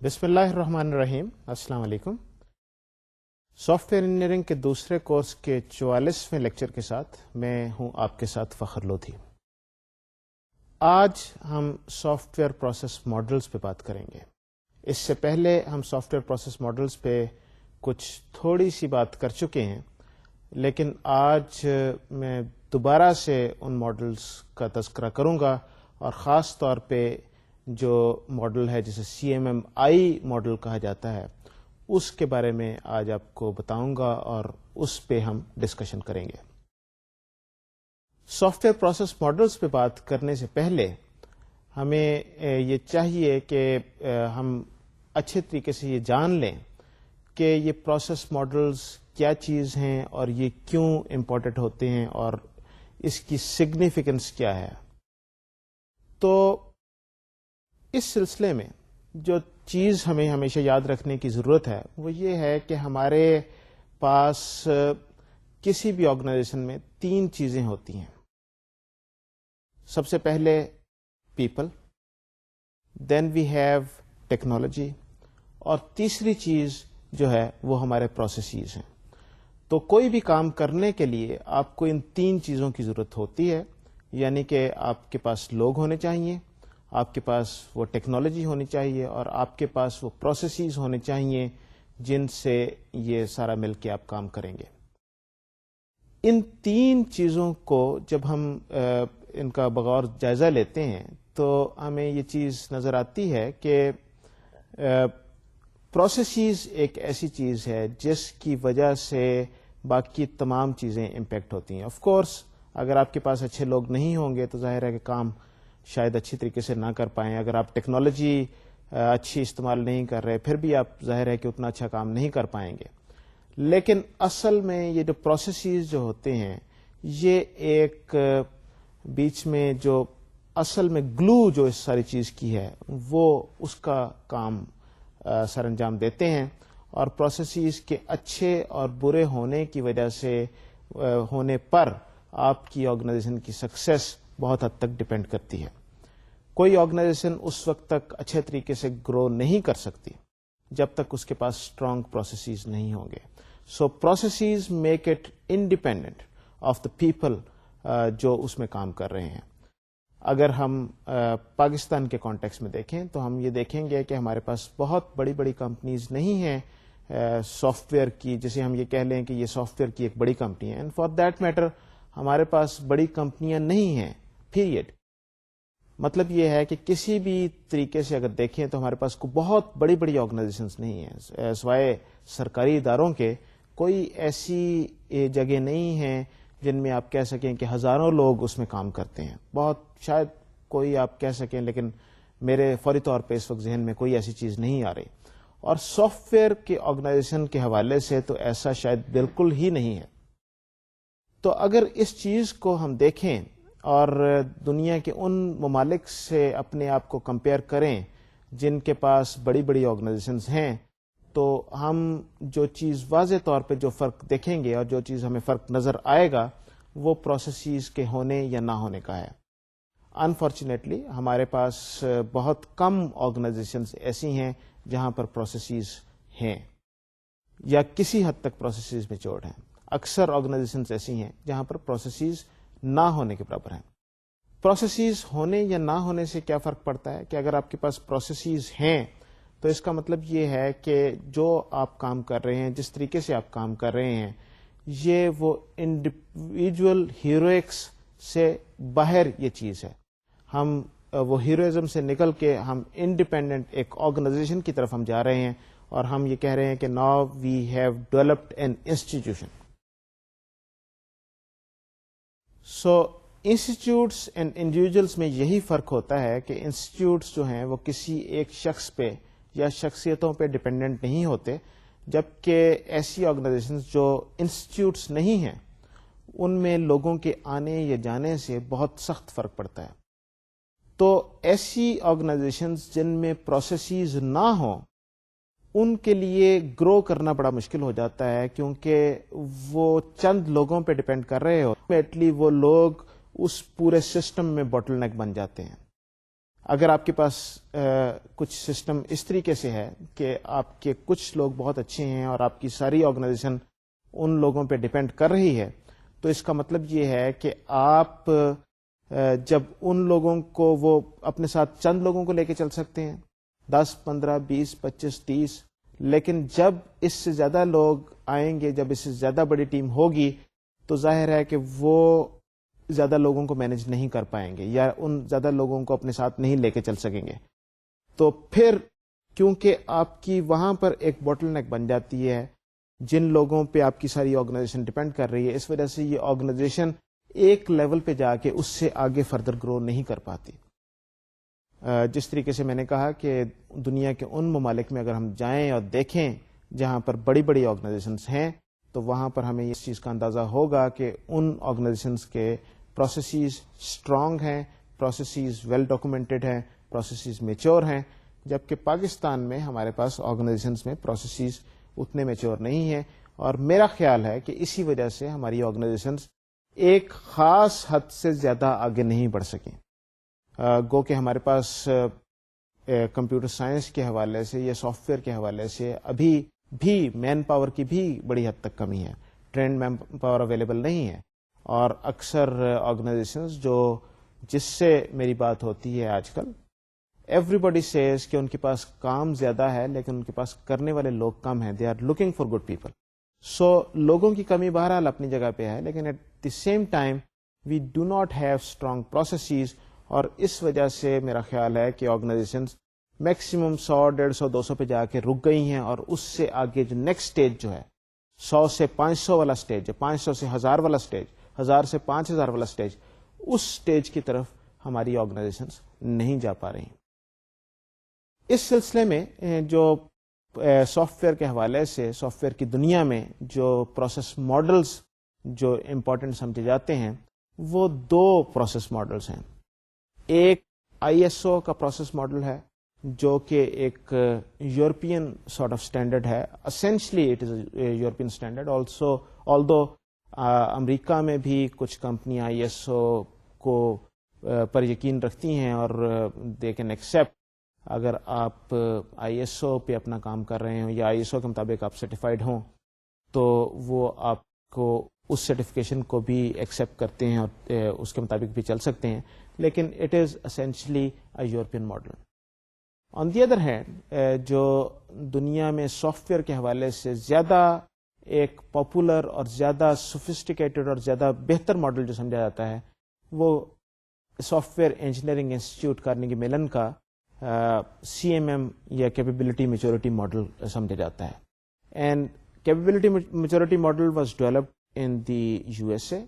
بسم اللہ الرحمن الرحیم. السلام علیکم. سافٹ ویئر انجینئرنگ کے دوسرے کورس کے 44ویں لیکچر کے ساتھ میں ہوں آپ کے ساتھ فخر لودھی. آج ہم سافٹ ویئر پروسیس ماڈلز پہ بات کریں گے. اس سے پہلے ہم سافٹ ویئر پروسیس ماڈلز پہ کچھ تھوڑی سی بات کر چکے ہیں، لیکن آج میں دوبارہ سے ان ماڈلز کا تذکرہ کروں گا، اور خاص طور پہ جو ماڈل ہے جسے CMMI ماڈل کہا جاتا ہے اس کے بارے میں آج آپ کو بتاؤں گا اور اس پہ ہم ڈسکشن کریں گے. سافٹ ویئر پروسیس ماڈلز پہ بات کرنے سے پہلے ہمیں یہ چاہیے کہ ہم اچھے طریقے سے یہ جان لیں کہ یہ پروسیس ماڈلز کیا چیز ہیں اور یہ کیوں امپورٹنٹ ہوتے ہیں اور اس کی سگنیفیکنس کیا ہے. تو اس سلسلے میں جو چیز ہمیں ہمیشہ یاد رکھنے کی ضرورت ہے وہ یہ ہے کہ ہمارے پاس کسی بھی آرگنائزیشن میں 3 چیزیں ہوتی ہیں. سب سے پہلے people, then we have technology, اور تیسری چیز جو ہے وہ ہمارے پروسیسز ہیں. تو کوئی بھی کام کرنے کے لیے آپ کو ان 3 چیزوں کی ضرورت ہوتی ہے، یعنی کہ آپ کے پاس لوگ ہونے چاہیے، آپ کے پاس وہ ٹیکنالوجی ہونی چاہیے، اور آپ کے پاس وہ پروسیسز ہونے چاہیے جن سے یہ سارا مل کے آپ کام کریں گے. ان 3 چیزوں کو جب ہم ان کا بغور جائزہ لیتے ہیں تو ہمیں یہ چیز نظر آتی ہے کہ پروسیسز ایک ایسی چیز ہے جس کی وجہ سے باقی تمام چیزیں امپیکٹ ہوتی ہیں. آف کورس اگر آپ کے پاس اچھے لوگ نہیں ہوں گے تو ظاہر ہے کہ کام شاید اچھی طریقے سے نہ کر پائیں. اگر آپ ٹیکنالوجی اچھی استعمال نہیں کر رہے پھر بھی آپ ظاہر ہے کہ اتنا اچھا کام نہیں کر پائیں گے. لیکن اصل میں یہ جو پروسیسز جو ہوتے ہیں یہ ایک بیچ میں جو اصل میں گلو جو اس ساری چیز کی ہے وہ اس کا کام سر انجام دیتے ہیں، اور پروسیسز کے اچھے اور برے ہونے کی وجہ سے ہونے پر آپ کی آرگنائزیشن کی سکسیس بہت حد تک ڈپینڈ کرتی ہے. کوئی آرگنائزیشن اس وقت تک اچھے طریقے سے گرو نہیں کر سکتی جب تک اس کے پاس اسٹرانگ پروسیسز نہیں ہوں گے. So processes make it independent of the people جو اس میں کام کر رہے ہیں. اگر ہم پاکستان کے کانٹیکس میں دیکھیں تو ہم یہ دیکھیں گے کہ ہمارے پاس بہت بڑی بڑی کمپنیز نہیں ہیں سافٹ ویئر کی، جسے ہم یہ کہہ لیں کہ یہ سافٹ ویئر کی ایک بڑی کمپنی ہے. اینڈ فار دیٹ میٹر ہمارے پاس بڑی کمپنیاں نہیں ہیں پیریڈ. مطلب یہ ہے کہ کسی بھی طریقے سے اگر دیکھیں تو ہمارے پاس بہت بڑی بڑی آرگنائزیشنز نہیں ہیں، سوائے سرکاری اداروں کے کوئی ایسی جگہ نہیں ہیں جن میں آپ کہہ سکیں کہ ہزاروں لوگ اس میں کام کرتے ہیں. بہت شاید کوئی آپ کہہ سکیں، لیکن میرے فوری طور پہ اس وقت ذہن میں کوئی ایسی چیز نہیں آ رہی. اور سافٹ ویئر کے آرگنائزیشن کے حوالے سے تو ایسا شاید بالکل ہی نہیں ہے. تو اگر اس چیز کو ہم دیکھیں اور دنیا کے ان ممالک سے اپنے آپ کو کمپیئر کریں جن کے پاس بڑی بڑی آرگنائزیشنز ہیں، تو ہم جو چیز واضح طور پہ جو فرق دیکھیں گے اور جو چیز ہمیں فرق نظر آئے گا وہ پروسیسز کے ہونے یا نہ ہونے کا ہے. انفارچونیٹلی ہمارے پاس بہت کم آرگنائزیشنز ایسی ہیں جہاں پر پروسیسز ہیں یا کسی حد تک پروسیسز میچورڈ ہیں. اکثر آرگنائزیشنز ایسی ہیں جہاں پر پروسیسز نہ ہونے کے برابر ہیں. پروسیسز ہونے یا نہ ہونے سے کیا فرق پڑتا ہے کہ اگر آپ کے پاس پروسیسز ہیں تو اس کا مطلب یہ ہے کہ جو آپ کام کر رہے ہیں، جس طریقے سے آپ کام کر رہے ہیں، یہ وہ انڈیویجول ہیروئکس سے باہر یہ چیز ہے. ہم وہ ہیروئزم سے نکل کے ہم انڈیپینڈنٹ ایک آرگنائزیشن کی طرف ہم جا رہے ہیں، اور ہم یہ کہہ رہے ہیں کہ now we have developed an institution. So institutes and individuals میں یہی فرق ہوتا ہے کہ انسٹیٹیوٹس جو ہیں وہ کسی ایک شخص پہ یا شخصیتوں پہ ڈپینڈنٹ نہیں ہوتے، جبکہ ایسی آرگنائزیشنز جو انسٹیٹیوٹس نہیں ہیں ان میں لوگوں کے آنے یا جانے سے بہت سخت فرق پڑتا ہے. تو ایسی آرگنائزیشنز جن میں پروسیسز نہ ہوں ان کے لیے گرو کرنا بڑا مشکل ہو جاتا ہے، کیونکہ وہ چند لوگوں پہ ڈپینڈ کر رہے ہو. الٹیمیٹلی وہ لوگ اس پورے سسٹم میں باٹل نیک بن جاتے ہیں. اگر آپ کے پاس کچھ سسٹم اس طریقے سے ہے کہ آپ کے کچھ لوگ بہت اچھے ہیں اور آپ کی ساری آرگنائزیشن ان لوگوں پہ ڈپینڈ کر رہی ہے، تو اس کا مطلب یہ ہے کہ آپ جب ان لوگوں کو، وہ اپنے ساتھ چند لوگوں کو لے کے چل سکتے ہیں، 10 15 20 25 30، لیکن جب اس سے زیادہ لوگ آئیں گے، جب اس سے زیادہ بڑی ٹیم ہوگی، تو ظاہر ہے کہ وہ زیادہ لوگوں کو مینج نہیں کر پائیں گے یا ان زیادہ لوگوں کو اپنے ساتھ نہیں لے کے چل سکیں گے. تو پھر کیونکہ آپ کی وہاں پر ایک بوٹل نیک بن جاتی ہے، جن لوگوں پہ آپ کی ساری آرگنائزیشن ڈپینڈ کر رہی ہے، اس وجہ سے یہ آرگنائزیشن ایک لیول پہ جا کے اس سے آگے فردر گرو نہیں کر پاتی. جس طریقے سے میں نے کہا کہ دنیا کے ان ممالک میں اگر ہم جائیں اور دیکھیں جہاں پر بڑی بڑی آرگنائزیشنز ہیں، تو وہاں پر ہمیں اس چیز کا اندازہ ہوگا کہ ان آرگنائزیشنز کے پروسیسز اسٹرانگ ہیں، پروسیسز ویل ڈاکومنٹڈ ہیں، پروسیسز میچور ہیں، جبکہ پاکستان میں ہمارے پاس آرگنائزیشنز میں پروسیسز اتنے میچور نہیں ہیں. اور میرا خیال ہے کہ اسی وجہ سے ہماری آرگنائزیشنز ایک خاص حد سے زیادہ آگے نہیں بڑھ سکیں. گو کہ ہمارے پاس کمپیوٹر سائنس کے حوالے سے یا سافٹ ویئر کے حوالے سے ابھی بھی مین پاور کی بھی بڑی حد تک کمی ہے، ٹرینڈ مین پاور اویلیبل نہیں ہے. اور اکثر آرگنائزیشنز جس سے میری بات ہوتی ہے آج کل، ایوری باڈی سیز کہ ان کے پاس کام زیادہ ہے لیکن ان کے پاس کرنے والے لوگ کم ہیں. They are looking for good people. So لوگوں کی کمی بہرحال اپنی جگہ پہ ہے، لیکن at the same time we do not have strong processes. اور اس وجہ سے میرا خیال ہے کہ آرگنائزیشنز میکسیمم 100 150 200 پہ جا کے رک گئی ہیں، اور اس سے آگے جو نیکسٹ اسٹیج جو ہے 100 سے 500 والا اسٹیج، 500 سے 1000 والا اسٹیج، 1000 سے 5000 والا اسٹیج، اس اسٹیج کی طرف ہماری آرگنائزیشنز نہیں جا پا رہی. اس سلسلے میں جو سافٹ ویئر کے حوالے سے، سافٹ ویئر کی دنیا میں جو پروسیس ماڈلز جو امپورٹنٹ سمجھے جاتے ہیں، وہ 2 پروسیس ماڈلز ہیں. ایک ISO کا پروسیس ماڈل ہے جو کہ ایک یورپین سارٹ آف اسٹینڈرڈ ہے. Essentially it is a European standard also, although America میں بھی کچھ کمپنیاں ISO کو پر یقین رکھتی ہیں اور دے کین ایکسیپٹ. اگر آپ ISO پہ اپنا کام کر رہے ہوں یا ISO کے مطابق آپ سرٹیفائڈ ہوں، تو وہ آپ کو اس سرٹیفکیشن کو بھی ایکسیپٹ کرتے ہیں اور اس کے مطابق بھی چل سکتے ہیں، لیکن it is essentially a European model. On the other hand جو دنیا میں سافٹ ویئر کے حوالے سے زیادہ ایک پاپولر اور زیادہ سوفسٹیکیٹڈ اور زیادہ بہتر ماڈل جو سمجھا جاتا ہے، وہ soft ware engineering institute Carnegie melon کا CMM یا کیپیبلٹی میچورٹی ماڈل سمجھا جاتا ہے. And capability maturity model was developed in the USA،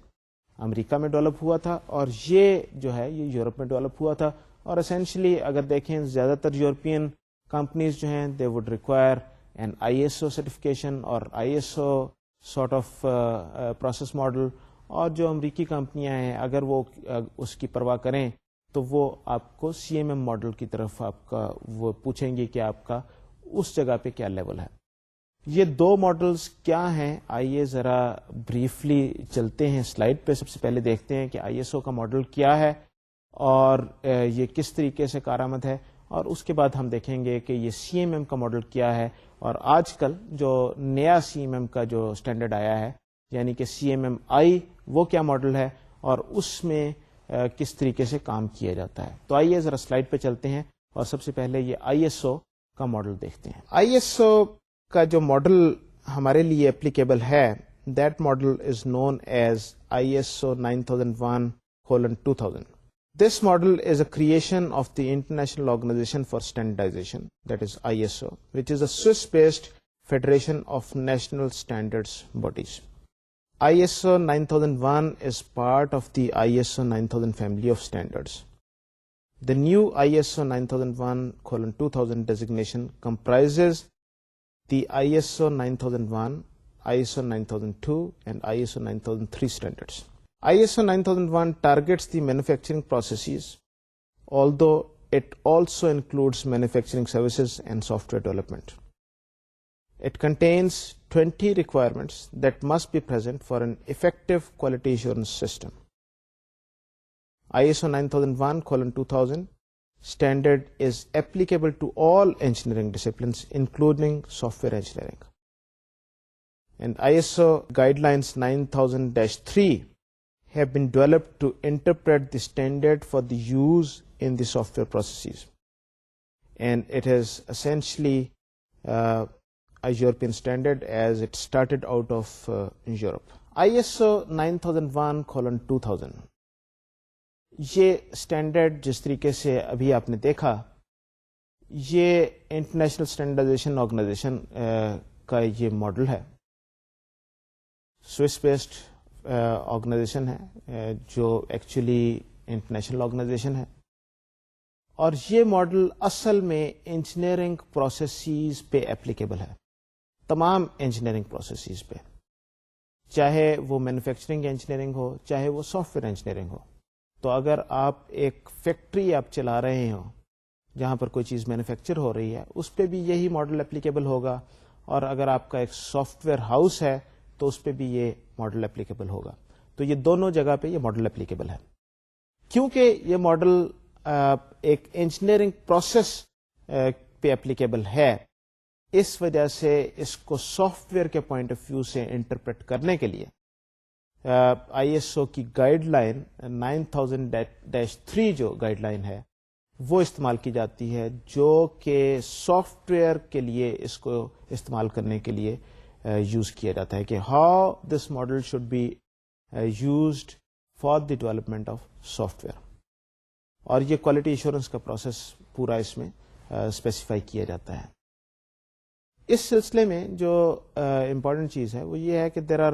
امریکہ میں ڈیولپ ہوا تھا، اور یہ جو ہے یہ یورپ میں ڈیولپ ہوا تھا. اور اسینشلی اگر دیکھیں زیادہ تر یورپین کمپنیز جو ہیں they would require an ISO certification اور ISO sort of process model. اور جو امریکی کمپنیاں ہیں اگر وہ اس کی پرواہ کریں تو وہ آپ کو CMM ماڈل کی طرف آپ کا وہ پوچھیں گے کہ آپ کا اس جگہ پہ کیا لیول ہے. یہ 2 ماڈلز کیا ہیں، آئیے ذرا بریفلی چلتے ہیں سلائڈ پہ. سب سے پہلے دیکھتے ہیں کہ ISO کا ماڈل کیا ہے اور یہ کس طریقے سے کارآمد ہے، اور اس کے بعد ہم دیکھیں گے کہ یہ CMM کا ماڈل کیا ہے، اور آج کل جو نیا CMM کا جو اسٹینڈرڈ آیا ہے یعنی کہ CMMI، وہ کیا ماڈل ہے اور اس میں کس طریقے سے کام کیا جاتا ہے. تو آئیے ذرا سلائڈ پہ چلتے ہیں اور سب سے پہلے یہ ISO کا ماڈل دیکھتے ہیں. ISO کا جو ماڈل ہمارے لیے اپلیکیبل ہے، that model is known as ISO 9001:2000. This model is a creation of the International Organization for Standardization, that is ISO, which is a Swiss-based federation of national standards bodies. ISO 9001 is part of the ISO 9000 family of standards. The new ISO 9001:2000 designation comprises the ISO 9001, ISO 9002, and ISO 9003 standards. ISO 9001 targets the manufacturing processes, although it also includes manufacturing services and software development. It contains 20 requirements that must be present for an effective quality assurance system. ISO 9001:2000 standard is applicable to all engineering disciplines, including software engineering. And ISO guidelines 9000-3 have been developed to interpret the standard for the use in the software processes. And it is essentially a European standard, as it started out of Europe. ISO 9001:2000 یہ standard جس طریقے سے ابھی آپ نے دیکھا، یہ international standardisation organization کا یہ ماڈل ہے. سوئس بیسڈ آرگنائزیشن ہے جو ایکچولی انٹرنیشنل آرگنائزیشن ہے، اور یہ ماڈل اصل میں انجینئرنگ پروسیسز پہ اپلیکیبل ہے، تمام انجینئرنگ پروسیسز پہ، چاہے وہ مینوفیکچرنگ انجینئرنگ ہو، چاہے وہ سافٹ ویئر انجینئرنگ ہو. تو اگر آپ ایک فیکٹری آپ چلا رہے ہو جہاں پر کوئی چیز مینوفیکچر ہو رہی ہے، اس پہ بھی یہی ماڈل اپلیکیبل ہوگا، اور اگر آپ کا ایک سافٹ ویئر ہاؤس ہے تو اس پہ بھی یہ ماڈل اپلیکیبل ہوگا. تو یہ دونوں جگہ پہ یہ ماڈل اپلیکیبل ہے. کیونکہ یہ ماڈل ایک انجینئرنگ پروسیس پہ اپلیکیبل ہے، اس وجہ سے اس کو سافٹ ویئر کے پوائنٹ آف ویو سے انٹرپریٹ کرنے کے لیے آئی ایس او کی گائیڈ لائن 9000-3 جو گائیڈ لائن ہے وہ استعمال کی جاتی ہے، جو کہ سافٹ ویئر کے لیے اس کو استعمال کرنے کے لیے یوز کیا جاتا ہے کہ how this model should be used for the development of software. اور یہ کوالٹی ایشورنس کا پروسیس پورا اس میں اسپیسیفائی کیا جاتا ہے. اس سلسلے میں جو امپورٹنٹ چیز ہے وہ یہ ہے کہ there are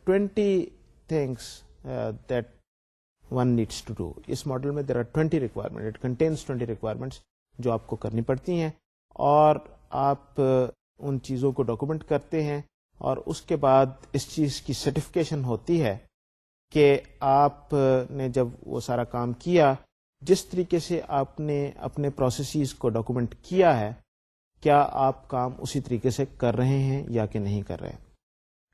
20 things that one needs to do. اس ماڈل میں there are 20 requirement, it contains 20 requirements جو آپ کو کرنی پڑتی ہیں، اور آپ ان چیزوں کو ڈاکومنٹ کرتے ہیں، اور اس کے بعد اس چیز کی سرٹیفکیشن ہوتی ہے کہ آپ نے جب وہ سارا کام کیا، جس طریقے سے آپ نے اپنے پروسیسز کو ڈاکومنٹ کیا ہے، کیا آپ کام اسی طریقے سے کر رہے ہیں یا کہ نہیں کر رہے.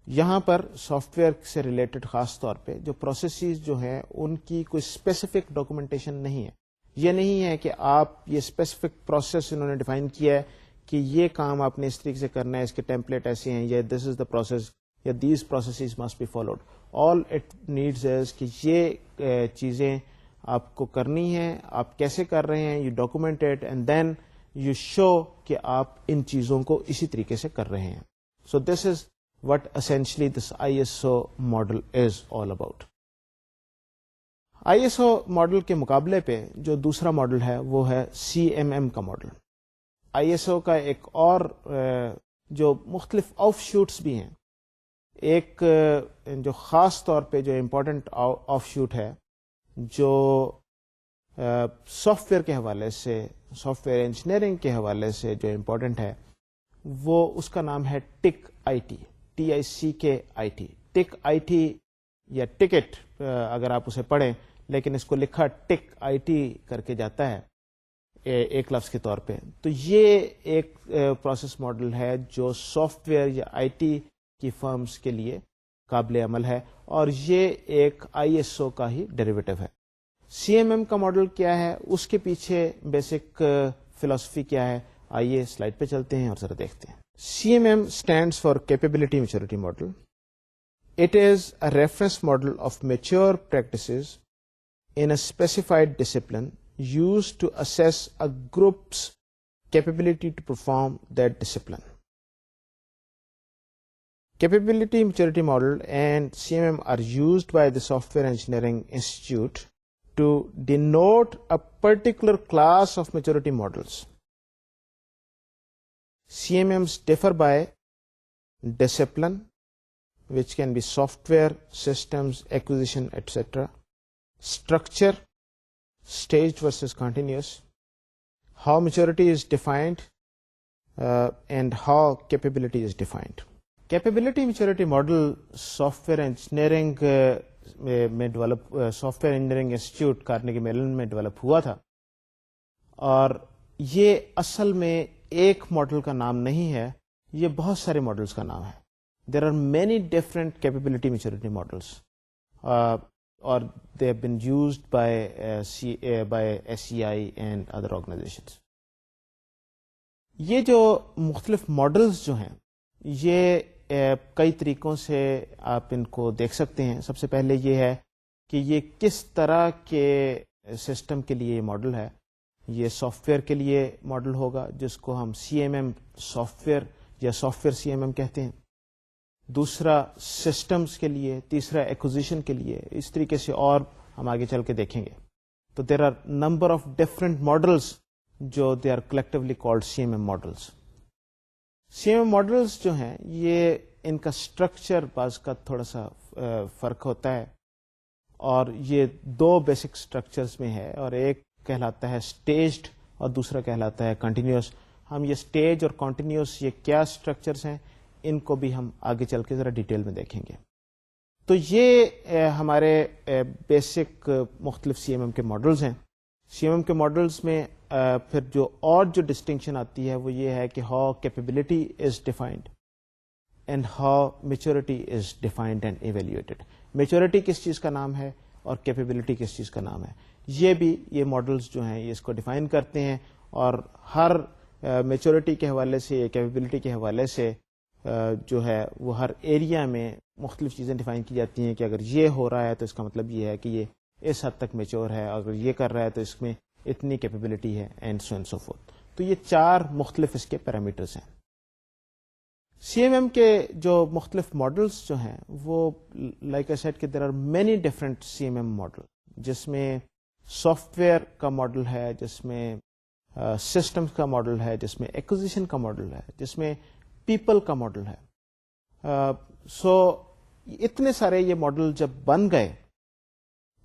یہاں پر سافٹ ویئر سے ریلیٹڈ خاص طور پہ جو پروسیسز جو ہیں ان کی کوئی اسپیسیفک ڈاکومنٹیشن نہیں ہے. یہ نہیں ہے کہ آپ یہ اسپیسیفک پروسیس انہوں نے ڈیفائن کیا ہے کہ یہ کام آپ نے اس طریقے سے کرنا ہے، اس کے ٹیمپلیٹ ایسے ہیں، یا دس از دا پروسیس، یا these processes must be followed. All it needs is کہ یہ چیزیں آپ کو کرنی ہیں، آپ کیسے کر رہے ہیں، you document it and then you show کہ آپ ان چیزوں کو اسی طریقے سے کر رہے ہیں. So this is what essentially this I S O model is all about. I S O model کے مقابلے پہ جو دوسرا ماڈل ہے وہ ہے سی ایم ایم کا ماڈل. آئی ایس او کا ایک اور جو مختلف آف شوٹس بھی ہیں. ایک جو خاص طور پہ جو امپورٹنٹ آف شوٹ ہے جو سافٹ ویئر کے حوالے سے، سافٹ ویئر انجینئرنگ کے حوالے سے جو امپورٹنٹ ہے، وہ اس کا نام ہے tick I T, TICK-IT. Tick I T یا ٹکٹ اگر آپ اسے پڑھیں، لیکن اس کو لکھا ٹک آئی ٹی کر کے جاتا ہے ایک لفظ کے طور پہ. تو یہ ایک پروسیس ماڈل ہے جو سافٹ ویئر یا آئی ٹی کی فرمز کے لیے قابل عمل ہے، اور یہ ایک آئی ایس او کا ہی ڈیریویٹو ہے. سی ایم ایم کا ماڈل کیا ہے، اس کے پیچھے بیسک فلسفی کیا ہے، آئیے سلائڈ پہ چلتے ہیں اور ذرا دیکھتے ہیں. C M M stands for capability maturity model. It is a reference model of mature practices in a specified discipline used to assess a group's capability to perform that discipline. Capability maturity model and CMM are used by the Software Engineering Institute to denote a particular class of maturity models. CMMs differ by discipline, which can be software, systems, acquisition, etc., structure, staged versus continuous, how maturity is defined, and how capability is defined. Capability maturity model software engineering میں develop, soft ware engineering institute Carnegie melon میں develop ہوا تھا، اور یہ اصل میں ایک model کا نام نہیں ہے، یہ بہت سارے ماڈلس کا نام ہے. There are many different capability maturity models. or they have been used by SCI and other organizations. یہ جو مختلف ماڈلز جو ہیں یہ کئی طریقوں سے آپ ان کو دیکھ سکتے ہیں. سب سے پہلے یہ ہے کہ یہ کس طرح کے سسٹم کے لیے یہ ماڈل ہے. یہ سافٹ ویئر کے لیے ماڈل ہوگا جس کو ہم CMM سافٹ ویئر یا سافٹ ویئر CMM کہتے ہیں. دوسرا سسٹمز کے لیے, تیسرا ایکوزیشن کے لیے, اس طریقے سے اور ہم آگے چل کے دیکھیں گے. تو there are number of different models جو they are collectively called CMM models. CMM models جو ہیں یہ ان کا اسٹرکچر بعض کا تھوڑا سا فرق ہوتا ہے, اور یہ دو بیسک اسٹرکچرز میں ہے, اور ایک کہلاتا ہے اسٹیجڈ اور دوسرا کہلاتا ہے کنٹینیوس. ہم یہ اسٹیج اور کنٹینیوس یہ کیا اسٹرکچرز ہیں ان کو بھی ہم آگے چل کے ذرا ڈیٹیل میں دیکھیں گے. تو یہ ہمارے بیسک مختلف CMM کے ماڈلز ہیں. CMM کے ماڈلز میں پھر جو ڈسٹنکشن آتی ہے وہ یہ ہے کہ how capability is defined and how maturity is defined and evaluated. Maturity کس چیز کا نام ہے اور کیپیبلٹی کس چیز کا نام ہے, یہ بھی یہ ماڈلز جو ہیں یہ اس کو ڈیفائن کرتے ہیں, اور ہر میچورٹی کے حوالے سے یا کیپیبلٹی کے حوالے سے جو ہے وہ ہر ایریا میں مختلف چیزیں ڈیفائن کی جاتی ہیں کہ اگر یہ ہو رہا ہے تو اس کا مطلب یہ ہے کہ یہ اس حد تک میچور ہے, اگر یہ کر رہا ہے تو اس میں اتنی کیپیبلٹی ہے, and so and so fourth. تو یہ چار مختلف اس کے پیرامیٹرز ہیں. CMM کے جو مختلف ماڈلز جو ہیں وہ لائک آئی سیڈ کہ there are many different CMM model, جس میں سافٹ ویئر کا ماڈل ہے, جس میں سسٹمز کا ماڈل ہے, جس میں ایکوزیشن کا ماڈل ہے, جس میں پیپل کا ماڈل ہے. سو اتنے سارے یہ ماڈل جب بن گئے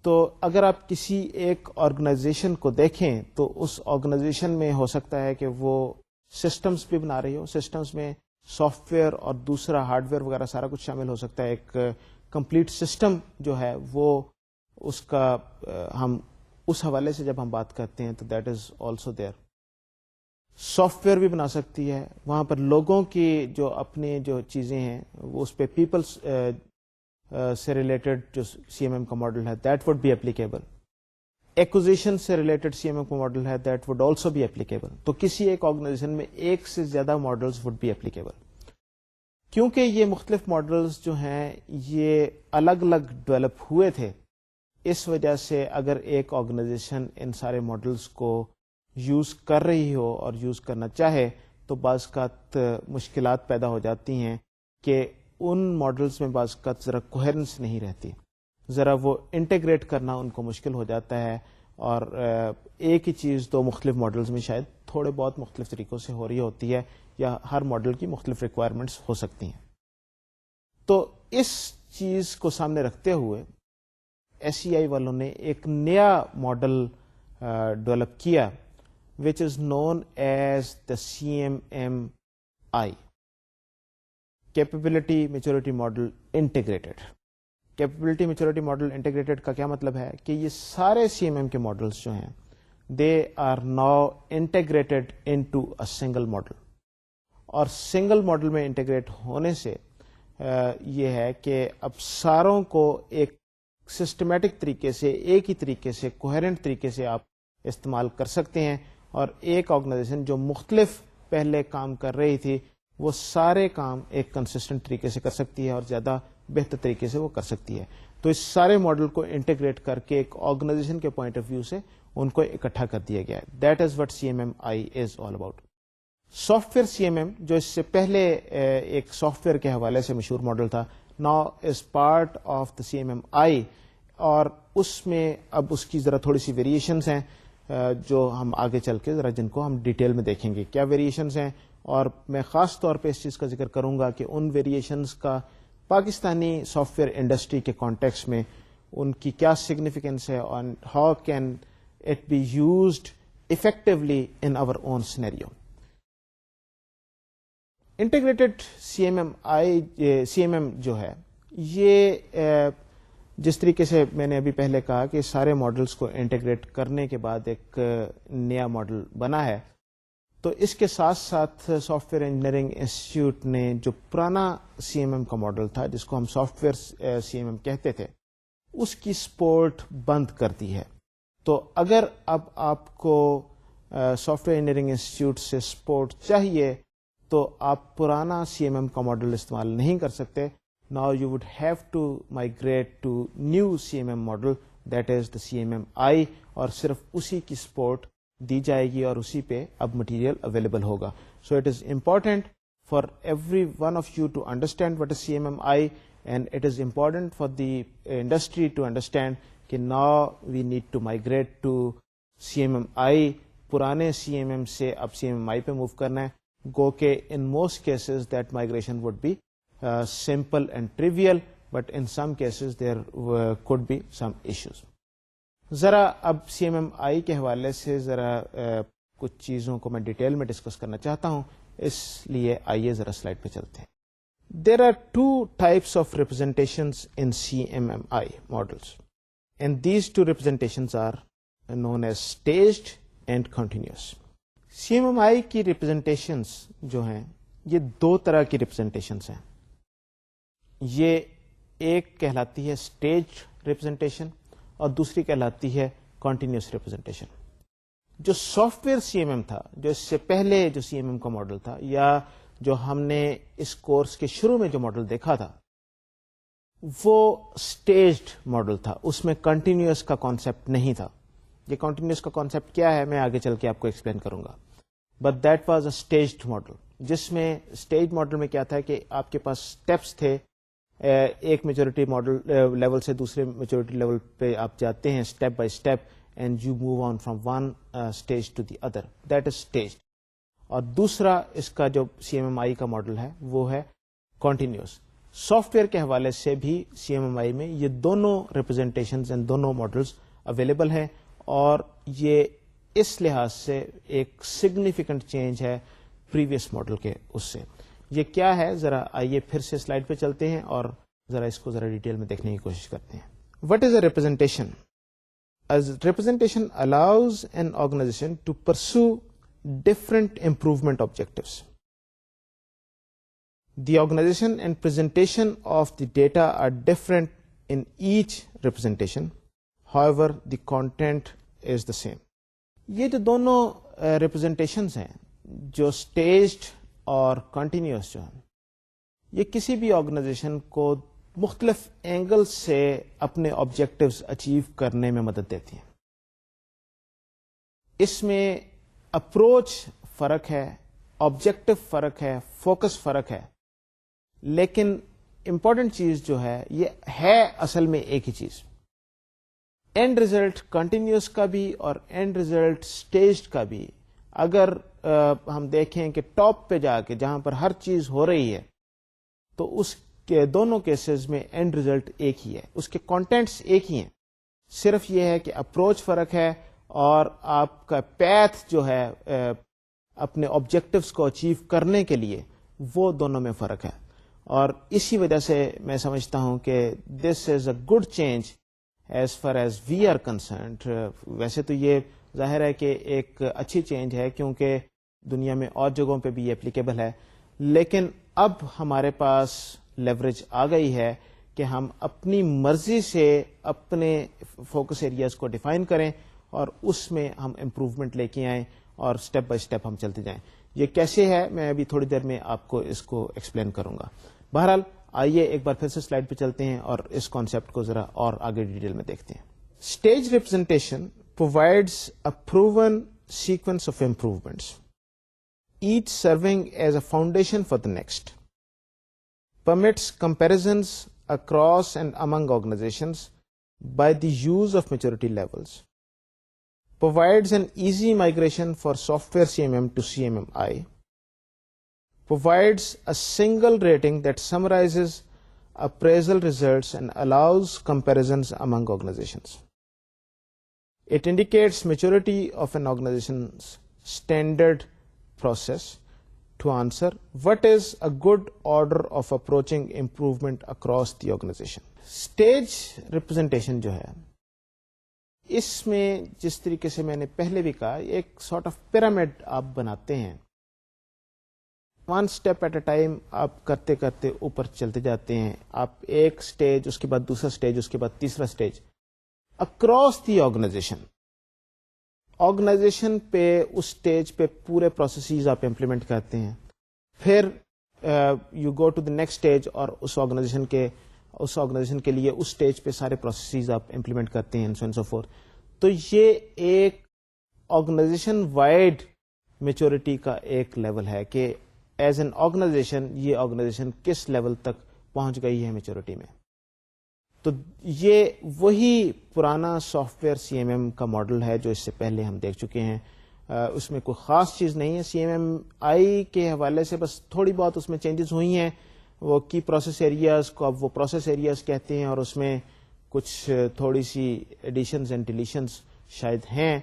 تو اگر آپ کسی ایک آرگنائزیشن کو دیکھیں تو اس آرگنائزیشن میں ہو سکتا ہے کہ وہ سسٹمز بھی بنا رہی ہو, سسٹمز میں سافٹ ویئر اور دوسرا ہارڈ ویئر وغیرہ سارا کچھ شامل ہو سکتا ہے. ایک کمپلیٹ سسٹم جو ہے وہ اس کا ہم اس حوالے سے جب ہم بات کرتے ہیں تو that is also there. Soft where بھی بنا سکتی ہے, وہاں پر لوگوں کی جو اپنی جو چیزیں ہیں وہ اس پہ پیپلس سے ریلیٹڈ جو CMM کا ماڈل ہے that would be applicable. Acquisition سے ریلیٹڈ CMM کا ماڈل ہے that would also be applicable. تو کسی ایک آرگنائزیشن میں ایک سے زیادہ ماڈلز وڈ بی اپلیکیبل. کیونکہ یہ مختلف ماڈلز جو ہیں یہ الگ الگ ڈیولپ ہوئے تھے, اس وجہ سے اگر ایک آرگنائزیشن ان سارے ماڈلز کو یوز کر رہی ہو اور یوز کرنا چاہے تو بعض اوقات مشکلات پیدا ہو جاتی ہیں کہ ان ماڈلز میں بعض اوقات ذرا کوہرنس نہیں رہتی, ذرا وہ انٹیگریٹ کرنا ان کو مشکل ہو جاتا ہے, اور ایک ہی چیز دو مختلف ماڈلز میں شاید تھوڑے بہت مختلف طریقوں سے ہو رہی ہوتی ہے, یا ہر ماڈل کی مختلف ریکوائرمنٹس ہو سکتی ہیں. تو اس چیز کو سامنے رکھتے ہوئے SCI والوں نے ایک نیا ماڈل ڈیولپ کیا which is known as the CMMI, Capability Maturity Model Integrated. Capability Maturity Model Integrated کا کیا مطلب ہے کہ یہ سارے CMM کے ماڈلز جو ہیں they are now integrated into a single model. اور سنگل ماڈل میں انٹیگریٹ ہونے سے یہ ہے کہ اب ساروں کو ایک سسٹمیٹک طریقے سے, ایک ہی طریقے سے, کوہرنٹ طریقے سے آپ استعمال کر سکتے ہیں, اور ایک آرگنائزیشن جو مختلف پہلے کام کر رہی تھی وہ سارے کام ایک کنسسٹنٹ طریقے سے کر سکتی ہے اور زیادہ بہتر طریقے سے وہ کر سکتی ہے. تو اس سارے ماڈل کو انٹیگریٹ کر کے ایک آرگنائزیشن کے پوائنٹ آف ویو سے ان کو اکٹھا کر دیا گیا ہے. That is what CMMI is all about. Soft where CMM جو اس سے پہلے ایک سافٹ ویئر کے حوالے سے مشہور ماڈل تھا, now is part of the CMMI, اور اس میں اب اس کی ذرا تھوڑی سی ویریشنز ہیں جو ہم آگے چل کے ذرا جن کو ہم ڈیٹیل میں دیکھیں گے کیا ویریشنز ہیں, اور میں خاص طور پہ اس چیز کا ذکر کروں گا کہ ان ویریشنز کا پاکستانی سافٹ ویئر انڈسٹری کے کانٹیکس میں ان کی کیا سگنیفیکینس ہے, اور how can it be used effectively in our own scenario. Integrated CMM جو ہے یہ جس طریقے سے میں نے ابھی پہلے کہا کہ سارے ماڈلز کو انٹیگریٹ کرنے کے بعد ایک نیا ماڈل بنا ہے, تو اس کے ساتھ ساتھ سافٹ ویئر انجینئرنگ انسٹیٹیوٹ نے جو پرانا CMM کا ماڈل تھا جس کو ہم سافٹ ویئر CMM کہتے تھے, اس کی سپورٹ بند کرتی ہے. تو اگر اب آپ کو سافٹ ویئر انجینئرنگ انسٹیٹیوٹ سے سپورٹ چاہیے تو آپ پرانا CMM کا ماڈل استعمال نہیں کر سکتے. Now you would have to migrate to new CMM model, that is the CMMI, اور صرف اسی کی سپورٹ دی جائے گی اور اسی پہ اب مٹیریل اویلیبل ہوگا. So it is important for every one of you to understand what is CMMI, and it is important for the industry to understand کہ now we need to migrate to CMMI. پرانے CMM سے اب CMMI پہ move کرنا ہے. گو کہ in most cases that migration would be simple and trivial, but in some cases there could be some issues. ذرا اب CMMI کے حوالے سے ذرا کچھ چیزوں کو میں ڈیٹیل میں ڈسکس کرنا چاہتا ہوں, اس لیے آئیے ذرا سلائڈ پہ چلتے ہیں. There are two types of representations in CMMI models, and these two representations are known as staged and continuous. CMMI کی representations جو ہیں یہ دو طرح کی representations ہیں. یہ ایک کہلاتی ہے اسٹیج ریپرزنٹیشن اور دوسری کہلاتی ہے کنٹینیوس ریپرزنٹیشن. جو سافٹ ویئر CMM تھا, جو اس سے پہلے جو CMM کا ماڈل تھا, یا جو ہم نے اس کورس کے شروع میں جو ماڈل دیکھا تھا, وہ اسٹیجڈ ماڈل تھا. اس میں کنٹینیوس کا کانسیپٹ نہیں تھا. یہ کنٹینیوس کا کانسیپٹ کیا ہے میں آگے چل کے آپ کو ایکسپلین کروں گا. But that was a staged model, جس میں اسٹیج ماڈل میں کیا تھا کہ آپ کے پاس اسٹیپس تھے. ایک میچورٹی ماڈل لیول سے دوسرے میچورٹی لیول پہ آپ جاتے ہیں step by step, and you move on from one stage to the other, that is stage. اور دوسرا اس کا جو CMMI کا ماڈل ہے وہ ہے کنٹینیوس. سافٹ ویئر کے حوالے سے بھی CMMI میں یہ دونوں ریپرزینٹیشنز اینڈ دونوں ماڈلز اویلیبل ہیں, اور یہ اس لحاظ سے ایک سگنیفیکنٹ چینج ہے پریویس ماڈل کے اس سے. یہ کیا ہے ذرا آئیے پھر سے سلائڈ پہ چلتے ہیں اور ذرا اس کو ذرا ڈیٹیل میں دیکھنے کی کوشش کرتے ہیں. What is a representation? Representation allows an organization to pursue different improvement objectives. The organization and presentation of the data are different in each representation. However, the content is the same. یہ جو دونوں representations ہیں, جو staged اور continuous جو ہیں, یہ کسی بھی آرگنائزیشن کو مختلف اینگل سے اپنے آبجیکٹیوز اچیو کرنے میں مدد دیتی ہیں. اس میں اپروچ فرق ہے, آبجیکٹو فرق ہے, فوکس فرق ہے, لیکن امپورٹنٹ چیز جو ہے یہ ہے اصل میں ایک ہی چیز. اینڈ ریزلٹ کنٹینیوس کا بھی اور اینڈ ریزلٹ اسٹیجڈ کا بھی, اگر ہم دیکھیں کہ ٹاپ پہ جا کے جہاں پر ہر چیز ہو رہی ہے, تو اس کے دونوں کیسز میں اینڈ ریزلٹ ایک ہی ہے, اس کے کانٹینٹس ایک ہی ہیں. صرف یہ ہے کہ اپروچ فرق ہے اور آپ کا پیتھ جو ہے اپنے آبجیکٹیوز کو اچیو کرنے کے لیے وہ دونوں میں فرق ہے. اور اسی وجہ سے میں سمجھتا ہوں کہ this is a good change as far as we are concerned. ویسے تو یہ ظاہر ہے کہ ایک اچھی چینج ہے کیونکہ دنیا میں اور جگہوں پہ بھی یہ اپلیکیبل ہے, لیکن اب ہمارے پاس لیوریج آ گئی ہے کہ ہم اپنی مرضی سے اپنے فوکس ایریاز کو ڈیفائن کریں اور اس میں ہم امپروومنٹ لے کے آئیں اور اسٹیپ بائی اسٹیپ ہم چلتے جائیں. یہ کیسے ہے میں ابھی تھوڑی دیر میں آپ کو اس کو ایکسپلین کروں گا. بہرحال آئیے ایک بار پھر سے سلائڈ پہ چلتے ہیں اور اس کانسیپٹ کو ذرا اور آگے ڈیٹیل میں دیکھتے ہیں. Stage representation provides a proven sequence of improvements, each serving as a foundation for the next, permits comparisons across and among organizations by the use of maturity levels, provides an easy migration for software CMM to CMMI, provides a single rating that summarizes appraisal results and allows comparisons among organizations. It indicates maturity of an organization's standard process to answer what is a good order of approaching improvement across the organization. Stage representation جو ہے اس میں جس طریقے سے میں نے پہلے بھی کہا ایک سارٹ آف پیرامڈ آپ بناتے ہیں. One step at a time آپ کرتے کرتے اوپر چلتے جاتے ہیں. آپ ایک اسٹیج، اس کے بعد دوسرا اسٹیج، اس کے بعد تیسرا اسٹیج اکراس دی آرگنائزیشن پہ اس اسٹیج پہ پورے پروسیسز آپ امپلیمنٹ کرتے ہیں. پھر you go to the next stage اور اس آرگنائزیشن کے لیے اس اسٹیج پہ سارے پروسیسز آپ امپلیمنٹ کرتے ہیں سو فورتھ. تو یہ ایک آرگنائزیشن وائڈ میچورٹی کا ایک لیول ہے کہ ایز این آرگنائزیشن یہ آرگنائزیشن کس لیول تک پہنچ گئی ہے میچورٹی میں. تو یہ وہی پرانا software C M M کا ماڈل ہے جو اس سے پہلے ہم دیکھ چکے ہیں. اس میں کوئی خاص چیز نہیں ہے. سی ایم ایم آئی کے حوالے سے بس تھوڑی بہت اس میں چینجز ہوئی ہیں. وہ کی پروسیس ایریاز کو اب وہ پروسیس ایریاز کہتے ہیں اور اس میں کچھ تھوڑی سی ایڈیشنز اینڈ ڈیلیشنز شاید ہیں.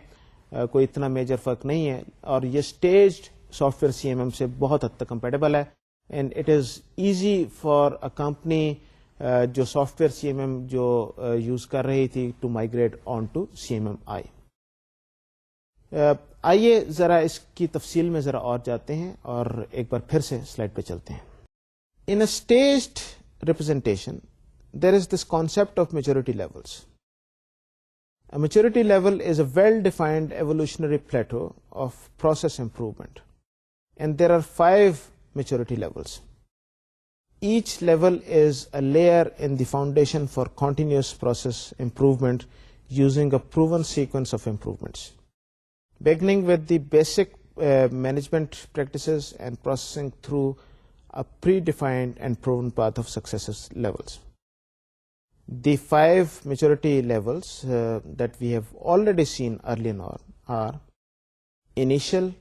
کوئی اتنا میجر فرق نہیں ہے اور یہ staged software C M M سے بہت حد تک کمپیٹیبل ہے. And it is easy for a company جو software C M M جو یوز کر رہی تھی to migrate on to C M M I. آئیے ذرا اس کی تفصیل میں ذرا اور جاتے ہیں اور ایک بار پھر سے سلائڈ پہ چلتے ہیں. In a staged representation there is this concept of maturity levels. A maturity level is a well-defined evolutionary plateau of process improvement. And there are 5 maturity levels. Each level is a layer in the foundation for continuous process improvement using a proven sequence of improvements. Beginning with the basic management practices and processing through a predefined and proven path of success levels. The 5 maturity levels that we have already seen earlier on are initial,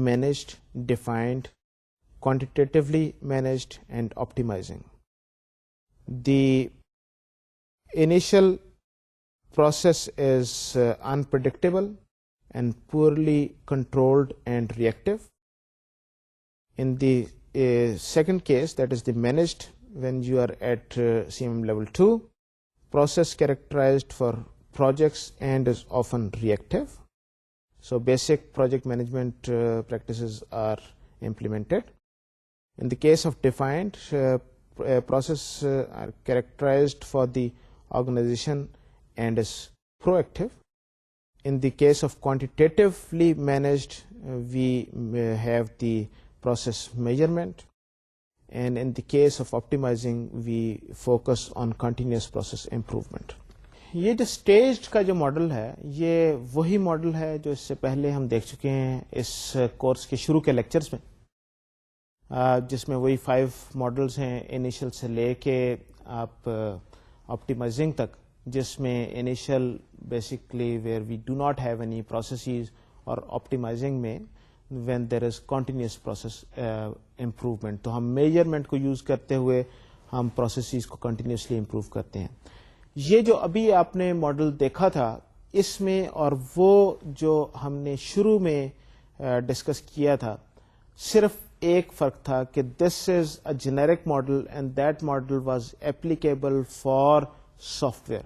managed, defined, quantitatively managed, and optimizing. The initial process is unpredictable and poorly controlled and reactive. In the second case, that is the managed, when you are at CMM level 2, process characterized for projects and is often reactive. So basic project management practices are implemented. In the case of defined, process are characterized for the organization and is proactive. In the case of quantitatively managed, we have the process measurement. And in the case of optimizing, we focus on continuous process improvement. یہ جو staged کا جو model ہے یہ وہی model ہے جو اس سے پہلے ہم دیکھ چکے ہیں اس کورس کے شروع کے لیکچرز میں، جس میں وہی 5 ماڈلز ہیں انیشل سے لے کے آپ آپٹیمائزنگ تک، جس میں initial basically where we do not have any processes, اور آپٹیمائزنگ میں when there is continuous process improvement. تو ہم میجرمنٹ کو یوز کرتے ہوئے ہم پروسیسز کو کنٹینیوسلی امپروو کرتے ہیں. یہ جو ابھی آپ نے ماڈل دیکھا تھا اس میں اور وہ جو ہم نے شروع میں ڈسکس کیا تھا، صرف ایک فرق تھا کہ this is a generic model and that model was applicable for software.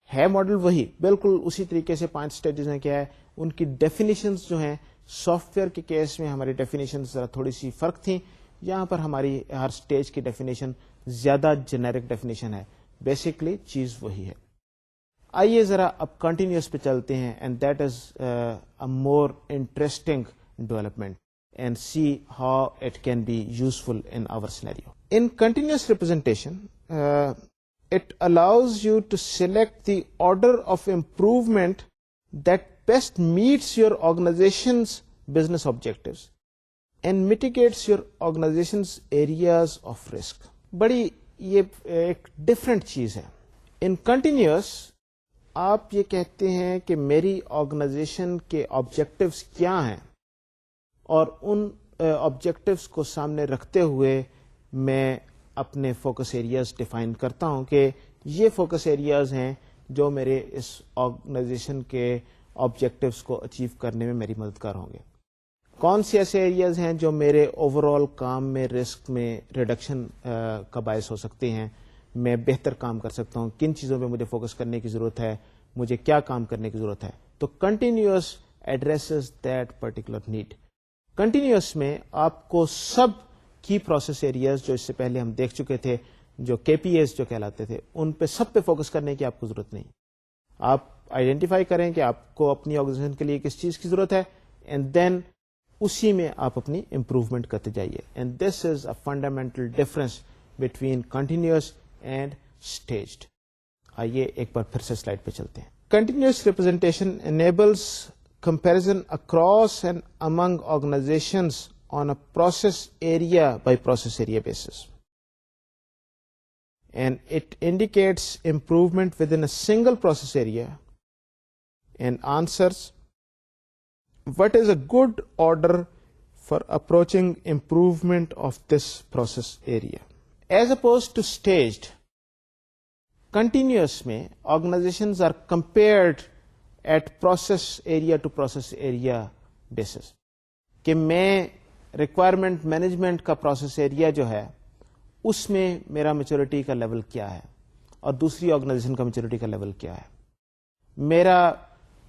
ہے ماڈل وہی، بالکل اسی طریقے سے 5 اسٹیجز ہیں. کیا ہے ان کی ڈیفینیشنز جو ہیں، سافٹ ویئر کے کیس میں ہماری ڈیفینیشن ذرا تھوڑی سی فرق تھیں، یہاں پر ہماری ہر اسٹیج کی ڈیفینیشن زیادہ جنیرک ڈیفینیشن ہے. بیسکلی چیز وہی ہے. آئیے ذرا اب کنٹینیوس پہ چلتے ہیں and that is a more interesting development and see how it can be useful in our scenario. In continuous representation it allows you to select the order of improvement that best meets your organization's business objectives and mitigates your organization's areas of risk. بڑی یہ ایک different چیز ہے. ان continuous آپ یہ کہتے ہیں کہ میری آرگنائزیشن کے آبجیکٹوز کیا ہیں اور ان آبجیکٹوز کو سامنے رکھتے ہوئے میں اپنے فوکس ایریاز ڈیفائن کرتا ہوں کہ یہ فوکس ایریاز ہیں جو میرے اس آرگنائزیشن کے آبجیکٹوز کو اچیو کرنے میں میری مددگار ہوں گے. کون سے ایسے ایریاز ہیں جو میرے اوور آل کام میں رسک میں ریڈکشن کا باعث ہو سکتے ہیں، میں بہتر کام کر سکتا ہوں، کن چیزوں پہ مجھے فوکس کرنے کی ضرورت ہے، مجھے کیا کام کرنے کی ضرورت ہے. تو continuous addresses that particular need. Continuous میں آپ کو سب کی پروسیس ایریاز جو اس سے پہلے ہم دیکھ چکے تھے, جو کے پی ایز جو کہلاتے تھے, ان پہ سب پہ فوکس کرنے کی آپ کو ضرورت نہیں. آپ آئیڈینٹیفائی کریں کہ آپ کو اپنی آرگنائزیشن کے لیے کس چیز کی ضرورت ہے, اینڈ دین اسی میں آپ اپنی امپروومنٹ کرتے جائیے. And this is a fundamental difference between continuous and staged. آئیے ایک بار پھر سے سلائڈ پہ چلتے ہیں. Continuous representation enables comparison across and among organizations on a process area by process area basis. And it indicates improvement within a single process area and answers what is a good order for approaching improvement of this process area. As opposed to staged, continuous mein organizations are compared at process area to process area basis, کہ میں requirement management کا process area جو ہے اس میں میرا maturity کا level کیا ہے اور دوسری آرگنائزیشن کا میچورٹی کا لیول کیا ہے, میرا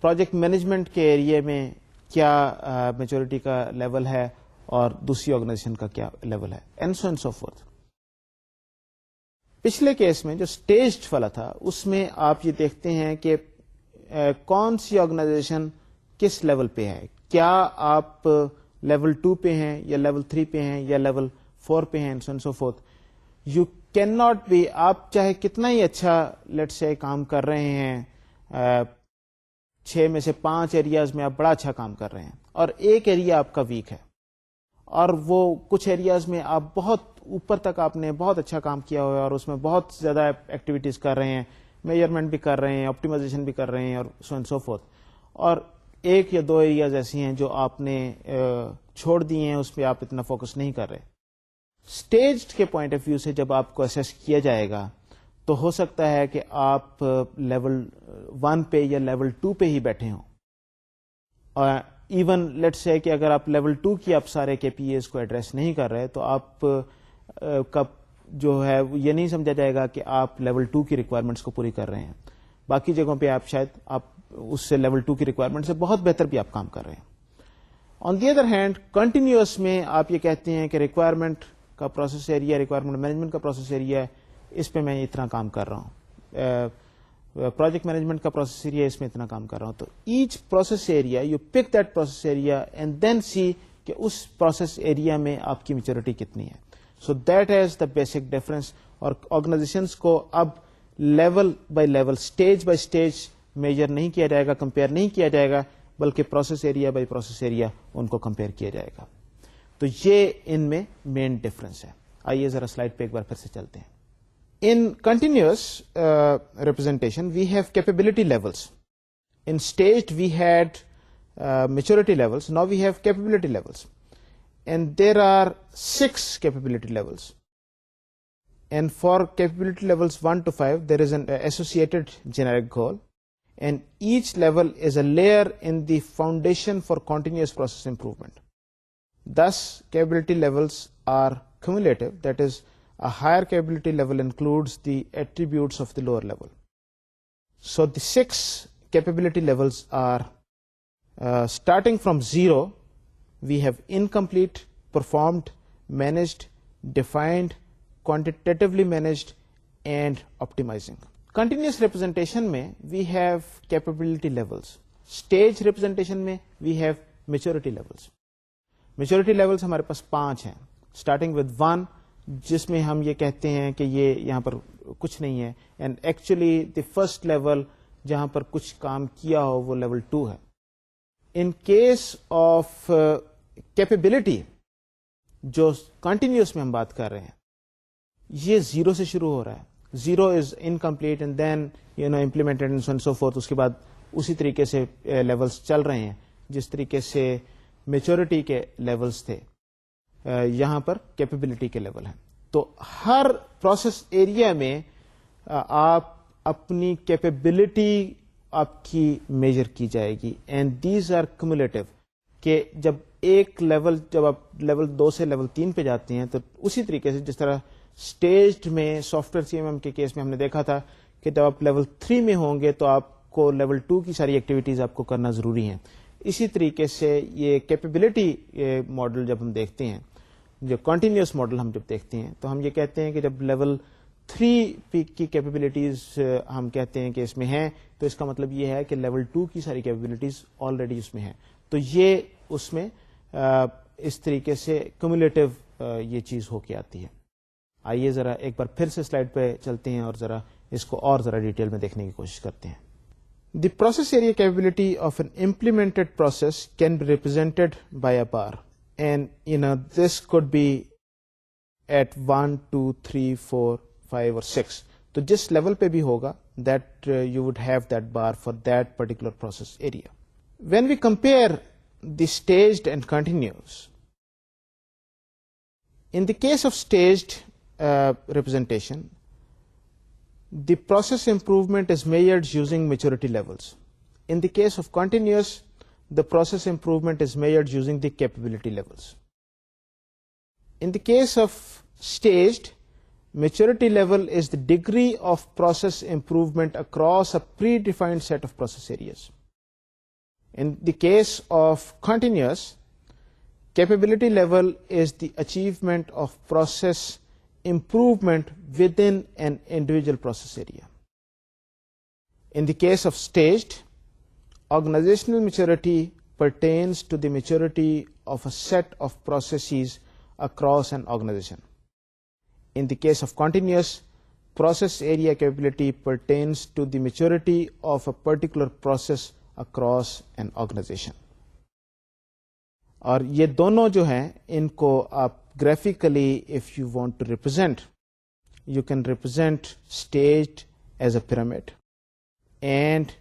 پروجیکٹ مینجمنٹ کے ایریا میں کیا میچورٹی کا لیول ہے اور دوسری آرگنائزیشن کا کیا لیول ہے, and so and so fourth. پچھلے کیس میں جو اسٹیجڈ والا تھا اس میں آپ یہ دیکھتے ہیں کہ کون سی آرگنائزیشن کس لیول پہ ہے, کیا آپ لیول 2 پہ ہیں یا لیول 3 پہ ہیں یا لیول 4 پہ ہیں, so and so forth. You can not be, آپ چاہے کتنا ہی اچھا لیٹ سے کام کر رہے ہیں, 6 میں سے 5 ایریاز میں آپ بڑا اچھا کام کر رہے ہیں اور ایک ایریا آپ کا ویک ہے, اور وہ کچھ ایریاز میں آپ بہت اوپر تک آپ نے بہت اچھا کام کیا ہوا ہے اور اس میں بہت زیادہ ایکٹیویٹیز کر رہے ہیں, میجرمنٹ بھی کر رہے ہیں, آپٹیمائزیشن بھی کر رہے ہیں, اور سو اینڈ سو فورتھ. اور 1 یا 2 ایریاز ایسی ہیں جو آپ نے چھوڑ دیے ہیں, اس پہ آپ اتنا فوکس نہیں کر رہے. اسٹیجڈ کے پوائنٹ آف ویو سے جب آپ کو اسیس کیا جائے گا تو ہو سکتا ہے کہ آپ لیول 1 پہ یا لیول 2 پہ ہی بیٹھے ہوں, اور ایون لیٹ سے کہ اگر آپ لیول 2 کی آپ سارے کے پی ایز کو ایڈریس نہیں کر رہے تو آپ کا جو ہے یہ نہیں سمجھا جائے گا کہ آپ لیول 2 کی ریکوائرمنٹس کو پوری کر رہے ہیں. باقی جگہوں پہ آپ شاید آپ اس سے لیول 2 کی ریکوائرمنٹ سے بہت بہتر بھی آپ کام کر رہے ہیں. On the other hand continuous میں آپ یہ کہتے ہیں کہ ریکوائرمنٹ کا پروسیس ایریا, ریکوائرمنٹ مینجمنٹ کا پروسیس ایریا ہے, اس پہ میں اتنا کام کر رہا ہوں, پروجیکٹ مینجمنٹ کا پروسیس ایریا اس میں اتنا کام کر رہا ہوں. تو each process area you pick that process area and then see کہ اس پروسیس ایریا میں آپ کی میچورٹی کتنی ہے. So that is the basic difference. اور آرگنائزیشنس کو اب level by level, stage by stage measure نہیں کیا جائے گا, کمپیئر نہیں کیا جائے گا, بلکہ process area by process area in کو کمپیئر کیا جائے گا. تو یہ ان میں مین ڈفرنس ہے. آئیے ذرا سلائڈ پہ ایک بار پھر سے چلتے ہیں. In continuous representation, we have capability levels. In staged, we had maturity levels. Now we have capability levels. And there are 6 capability levels. And for capability levels 1 to 5, there is an associated generic goal. And each level is a layer in the foundation for continuous process improvement. Thus, capability levels are cumulative. That is, a higher capability level includes the attributes of the lower level. So the 6 capability levels are starting from 0, we have incomplete, performed, managed, defined, quantitatively managed, and optimizing. Continuous representation mein we have capability levels. Stage representation mein we have maturity levels. Maturity levels ہمارے پاس 5 ہیں, starting with 1, جس میں ہم یہ کہتے ہیں کہ یہ یہاں پر کچھ نہیں ہے, and actually the first level جہاں پر کچھ کام کیا ہو وہ لیول 2 ہے. ان کیس آف کیپیبلٹی جو کنٹینیوس میں ہم بات کر رہے ہیں, یہ 0 سے شروع ہو رہا ہے. 0 is incomplete and then implemented and so and so forth. اس کے بعد اسی طریقے سے لیولس چل رہے ہیں جس طریقے سے میچورٹی کے لیولس تھے, یہاں پر کیپیبلٹی کے لیول ہیں. تو ہر پروسیس ایریا میں آپ اپنی کیپیبلٹی آپ کی میجر کی جائے گی, اینڈ دیز آر کیومولیٹو, کہ جب ایک لیول, جب آپ لیول 2 سے لیول 3 پہ جاتے ہیں تو اسی طریقے سے جس طرح اسٹیجڈ میں software C M M کے کیس میں ہم نے دیکھا تھا کہ جب آپ لیول 3 میں ہوں گے تو آپ کو لیول 2 کی ساری ایکٹیویٹیز آپ کو کرنا ضروری ہیں. اسی طریقے سے یہ کیپیبلٹی ماڈل جب ہم دیکھتے ہیں, جو کنٹینیوس ماڈل ہم جب دیکھتے ہیں, تو ہم یہ کہتے ہیں کہ جب لیول 3 کی کیپیبلٹیز ہم کہتے ہیں کہ اس میں ہیں, تو اس کا مطلب یہ ہے کہ لیول 2 کی ساری کیپیبلٹیز آلریڈی اس میں ہیں. تو یہ اس میں اس طریقے سے کیومولیٹو یہ چیز ہو کے آتی ہے. آئیے ذرا ایک بار پھر سے سلائڈ پہ چلتے ہیں اور ذرا اس کو اور ذرا ڈیٹیل میں دیکھنے کی کوشش کرتے ہیں. The process area capability of an implemented process can be represented by a bar, and this could be at 1 2 3 4 5 اور 6. تو جس لیول پہ بھی ہوگا that you would have that bar for that particular process area. When we compare the staged and continuous, in the case of staged representation, the process improvement is measured using maturity levels. In the case of continuous, the process improvement is measured using the capability levels. In the case of staged, maturity level is the degree of process improvement across a predefined set of process areas. In the case of continuous, capability level is the achievement of process improvement within an individual process area. In the case of staged, organizational maturity pertains to the maturity of a set of processes across an organization. In the case of continuous, process area capability pertains to the maturity of a particular process across an organization. اور یہ دونوں جو ہیں ان کو آپ graphically if you want to represent, you can represent staged as a pyramid and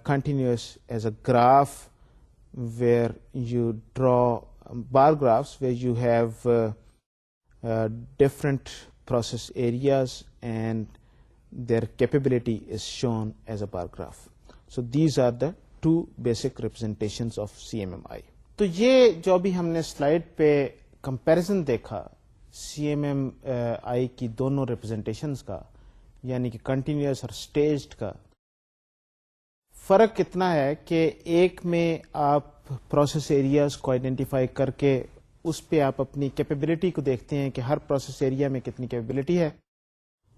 continuous as a graph where you draw bar graphs where you have different process areas and their capability is shown as a bar graph. So these are the 2 basic representations of CMMI. تو یہ جو ابھی ہم نے slide پہ comparison دیکھا CMMI کی دونوں ریپرزینٹیشنز کا, یعنی کہ کنٹینیوس اور اسٹیجڈ کا, فرق اتنا ہے کہ ایک میں آپ پروسیس ایریاز کو آئیڈینٹیفائی کر کے اس پہ آپ اپنی کیپیبلٹی کو دیکھتے ہیں کہ ہر پروسیس ایریا میں کتنی کیپیبلٹی ہے,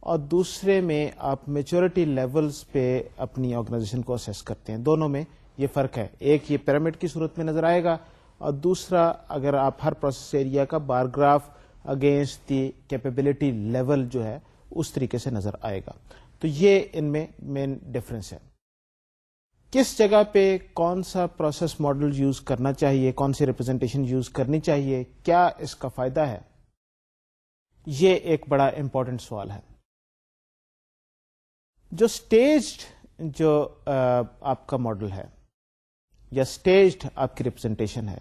اور دوسرے میں آپ میچورٹی لیولز پہ اپنی آرگنائزیشن کو اسیس کرتے ہیں. دونوں میں یہ فرق ہے, ایک یہ پیرامڈ کی صورت میں نظر آئے گا, اور دوسرا اگر آپ ہر پروسیس ایریا کا bar graph against the capability level جو ہے اس طریقے سے نظر آئے گا. تو یہ ان میں مین ڈفرنس ہے. کس جگہ پہ کون سا پروسیس ماڈل یوز کرنا چاہیے, کون سی ریپرزینٹیشن یوز کرنی چاہیے, کیا اس کا فائدہ ہے, یہ ایک بڑا امپورٹنٹ سوال ہے. جو اسٹیجڈ جو آپ کا ماڈل ہے یا اسٹیجڈ آپ کی ریپرزینٹیشن ہے,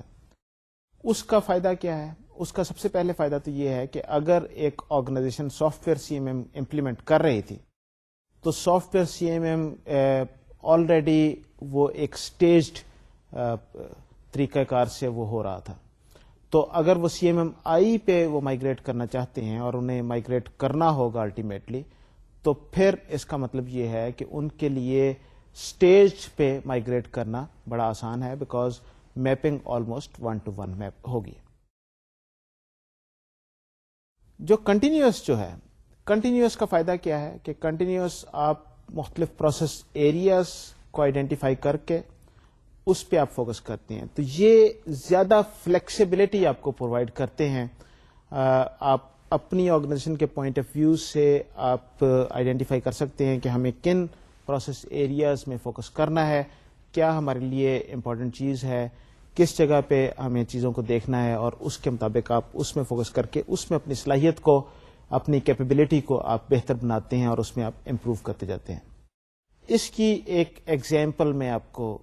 اس کا فائدہ کیا ہے؟ اس کا سب سے پہلے فائدہ تو یہ ہے کہ اگر ایک organization software CMM implement کر رہی تھی تو سافٹ ویئر CMM آلریڈی وہ ایک اسٹیجڈ طریقہ کار سے وہ ہو رہا تھا. تو اگر وہ CMMI پہ وہ مائگریٹ کرنا چاہتے ہیں اور انہیں مائگریٹ کرنا ہوگا الٹیمیٹلی, تو پھر اس کا مطلب یہ ہے کہ ان کے لیے اسٹیج پہ مائگریٹ کرنا بڑا آسان ہے, because mapping almost 1-to-1 map ہوگی. جو کنٹینیوس جو ہے, کنٹینیوس کا فائدہ کیا ہے کہ کنٹینیوس آپ مختلف پروسیس ایریاز کو آئیڈینٹیفائی کر کے اس پہ آپ فوکس کرتے ہیں, تو یہ زیادہ فلیکسیبلٹی آپ کو پرووائڈ کرتے ہیں. آپ اپنی آرگنائزیشن کے پوائنٹ آف ویو سے آپ آئیڈینٹیفائی کر سکتے ہیں کہ ہمیں کن پروسیس ایریاز میں فوکس کرنا ہے, کیا ہمارے لیے امپورٹنٹ چیز ہے, کس جگہ پہ ہمیں چیزوں کو دیکھنا ہے, اور اس کے مطابق آپ اس میں فوکس کر کے اس میں اپنی صلاحیت کو, اپنی کیپیبلٹی کو آپ بہتر بناتے ہیں اور اس میں آپ امپروو کرتے جاتے ہیں. اس کی ایک ایگزامپل میں آپ کو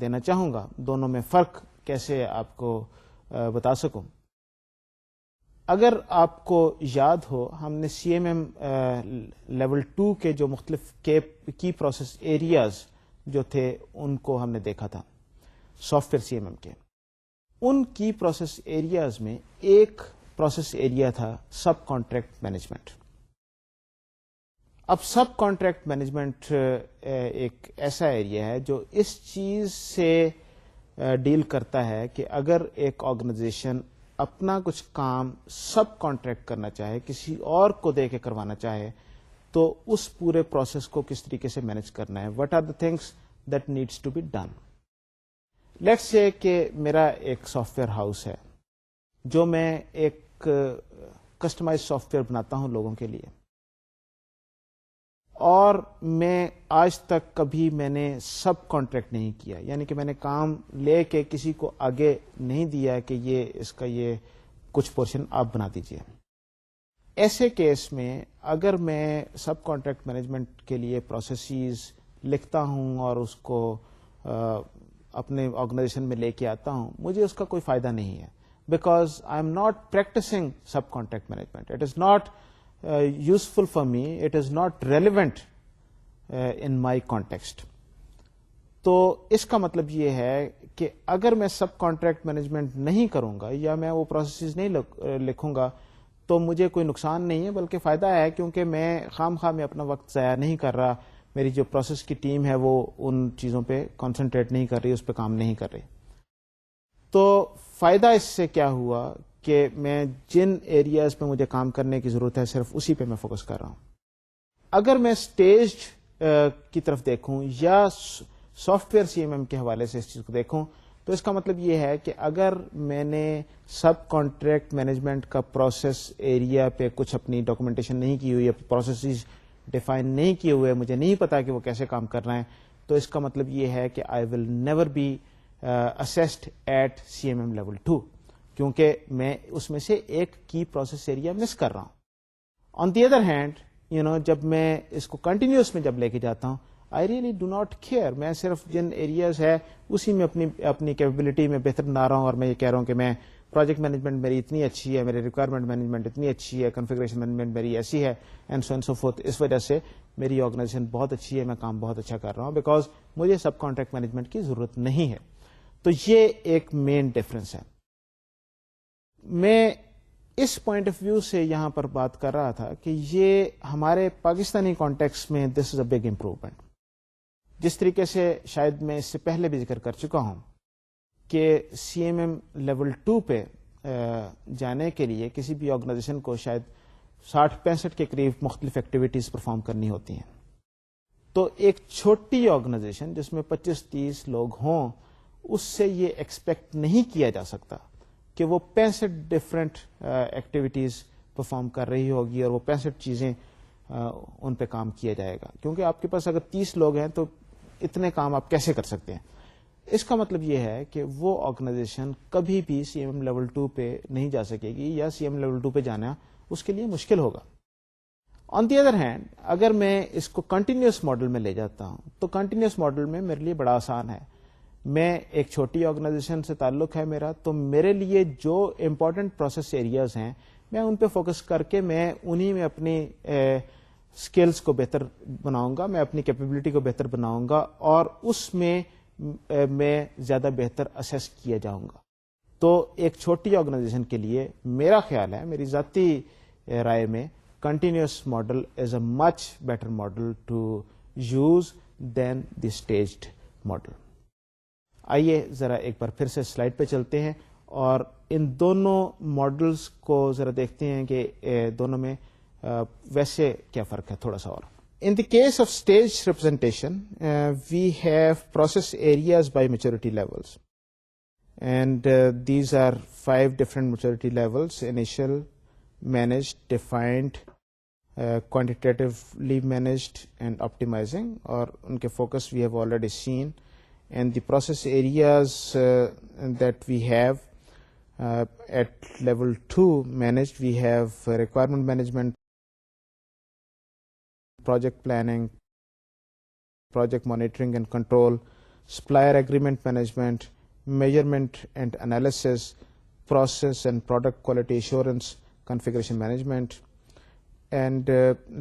دینا چاہوں گا, دونوں میں فرق کیسے آپ کو بتا سکوں. اگر آپ کو یاد ہو, ہم نے CMM لیول 2 کے جو مختلف کی پروسیس ایریاز جو تھے ان کو ہم نے دیکھا تھا سافٹ ویئر CMM کے. ان کی پروسیس ایریاز میں ایک پروسیس ایریا تھا سب کانٹریکٹ مینجمنٹ. اب سب کانٹریکٹ مینجمنٹ ایک ایسا ایریا ہے جو اس چیز سے ڈیل کرتا ہے کہ اگر ایک آرگنائزیشن اپنا کچھ کام سب کانٹریکٹ کرنا چاہے, کسی اور کو دے کے کروانا چاہے, تو اس پورے پروسیس کو کس طریقے سے مینج کرنا ہے. What are the things that needs to be done. Let's say کہ میرا ایک سافٹ ویئر ہاؤس ہے جو میں ایک کسٹمائز سافٹ ویئر بناتا ہوں لوگوں کے لیے, اور میں آج تک کبھی میں نے سب کانٹریکٹ نہیں کیا, یعنی کہ میں نے کام لے کے کسی کو آگے نہیں دیا کہ یہ اس کا یہ کچھ پورشن آپ بنا دیجئے. ایسے کیس میں اگر میں سب کانٹریکٹ مینجمنٹ کے لیے پروسیسز لکھتا ہوں اور اس کو اپنے آرگنائزیشن میں لے کے آتا ہوں, مجھے اس کا کوئی فائدہ نہیں ہے, because I am not practising subcontract management. It is not useful for me, it is not relevant in my context. تو اس کا مطلب یہ ہے کہ اگر میں سب کانٹریکٹ مینجمنٹ نہیں کروں گا یا میں وہ پروسیسز نہیں لکھوں گا تو مجھے کوئی نقصان نہیں ہے, بلکہ فائدہ ہے, کیونکہ میں خام خواہ میں اپنا وقت ضائع نہیں کر رہا. میری جو پروسیس کی ٹیم ہے وہ ان چیزوں پہ کانسنٹریٹ نہیں کر رہی, اس پہ کام نہیں کر رہی. تو فائدہ اس سے کیا ہوا کہ میں جن ایریاز پہ مجھے کام کرنے کی ضرورت ہے صرف اسی پہ میں فوکس کر رہا ہوں. اگر میں اسٹیج کی طرف دیکھوں یا سافٹ ویئر CMM کے حوالے سے اس چیز کو دیکھوں تو اس کا مطلب یہ ہے کہ اگر میں نے سب کانٹریکٹ مینجمنٹ کا پروسیس ایریا پہ کچھ اپنی ڈاکومنٹیشن نہیں کی ہوئی, پروسیسز ڈیفائن نہیں کیے ہوئے, مجھے نہیں پتا کہ وہ کیسے کام کر رہے ہیں, تو اس کا مطلب یہ ہے کہ I will never be assessed at CMM level 2, کیونکہ میں اس میں سے ایک کی پروسیس ایریا مس کر رہا ہوں. آن دی ادر ہینڈ جب میں اس کو کنٹینیوس میں جب لے کے جاتا ہوں, I really do not care. میں صرف جن ایریاز ہے اسی میں اپنی کیپیبلٹی میں بہتر بنا رہا ہوں, اور میں یہ کہہ رہا ہوں کہ میں پروجیکٹ مینجمنٹ میری اتنی اچھی ہے, میری ریکوائرمنٹ مینجمنٹ اتنی اچھی ہے, کنفیگریشن مینجمنٹ میری ایسی ہے, and so and so forth. اس وجہ سے میری آرگنائزیشن بہت اچھی ہے, میں کام بہت اچھا کر رہا ہوں, بیکاز مجھے سب کانٹریکٹ مینجمنٹ کی ضرورت نہیں ہے. تو یہ ایک مین ڈفرنس ہے. میں اس پوائنٹ آف ویو سے یہاں پر بات کر رہا تھا کہ یہ ہمارے پاکستانی کانٹیکسٹ میں دس از اے بگ امپروومنٹ. جس طریقے سے شاید میں اس سے پہلے بھی ذکر کر چکا ہوں کہ CMM لیول 2 پہ جانے کے لیے کسی بھی آرگنائزیشن کو شاید 60-65 کے قریب مختلف ایکٹیویٹیز پرفارم کرنی ہوتی ہیں. تو ایک چھوٹی آرگنائزیشن جس میں 25-30 لوگ ہوں, اس سے یہ ایکسپیکٹ نہیں کیا جا سکتا کہ وہ 65 ڈفرینٹ ایکٹیویٹیز پرفارم کر رہی ہوگی اور وہ 65 چیزیں ان پہ کام کیا جائے گا, کیونکہ آپ کے پاس اگر 30 لوگ ہیں تو اتنے کام آپ کیسے کر سکتے ہیں. اس کا مطلب یہ ہے کہ وہ آرگنائزیشن کبھی بھی CMM لیول 2 پہ نہیں جا سکے گی, یا CMM لیول 2 پہ جانا اس کے لیے مشکل ہوگا. آن دی ادر ہینڈ اگر میں اس کو کنٹینیوس ماڈل میں لے جاتا ہوں تو کنٹینیوس ماڈل میں میرے لیے بڑا آسان ہے. میں ایک چھوٹی آرگنائزیشن سے تعلق ہے میرا, تو میرے لیے جو امپورٹنٹ پروسیس ایریاز ہیں میں ان پہ فوکس کر کے میں انہی میں اپنی اسکلس کو بہتر بناؤں گا, میں اپنی کیپیبلٹی کو بہتر بناؤں گا, اور اس میں میں زیادہ بہتر اسیس کیا جاؤں گا. تو ایک چھوٹی آرگنائزیشن کے لیے میرا خیال ہے, میری ذاتی رائے میں, continuous model is a much better model to use than the staged model. آئیے ذرا ایک بار پھر سے سلائڈ پہ چلتے ہیں اور ان دونوں ماڈلز کو ذرا دیکھتے ہیں کہ دونوں میں ویسے کیا فرق ہے تھوڑا سا اور. In the case of stage representation, we have process areas by maturity levels. And these are 5 different maturity levels: initial, managed, defined, quantitatively managed, and optimizing. Or unke focus we have already seen. And the process areas that we have at level 2 managed, we have requirement management, project planning, project monitoring and control, supplier agreement management, measurement and analysis, process and product quality assurance, configuration management. And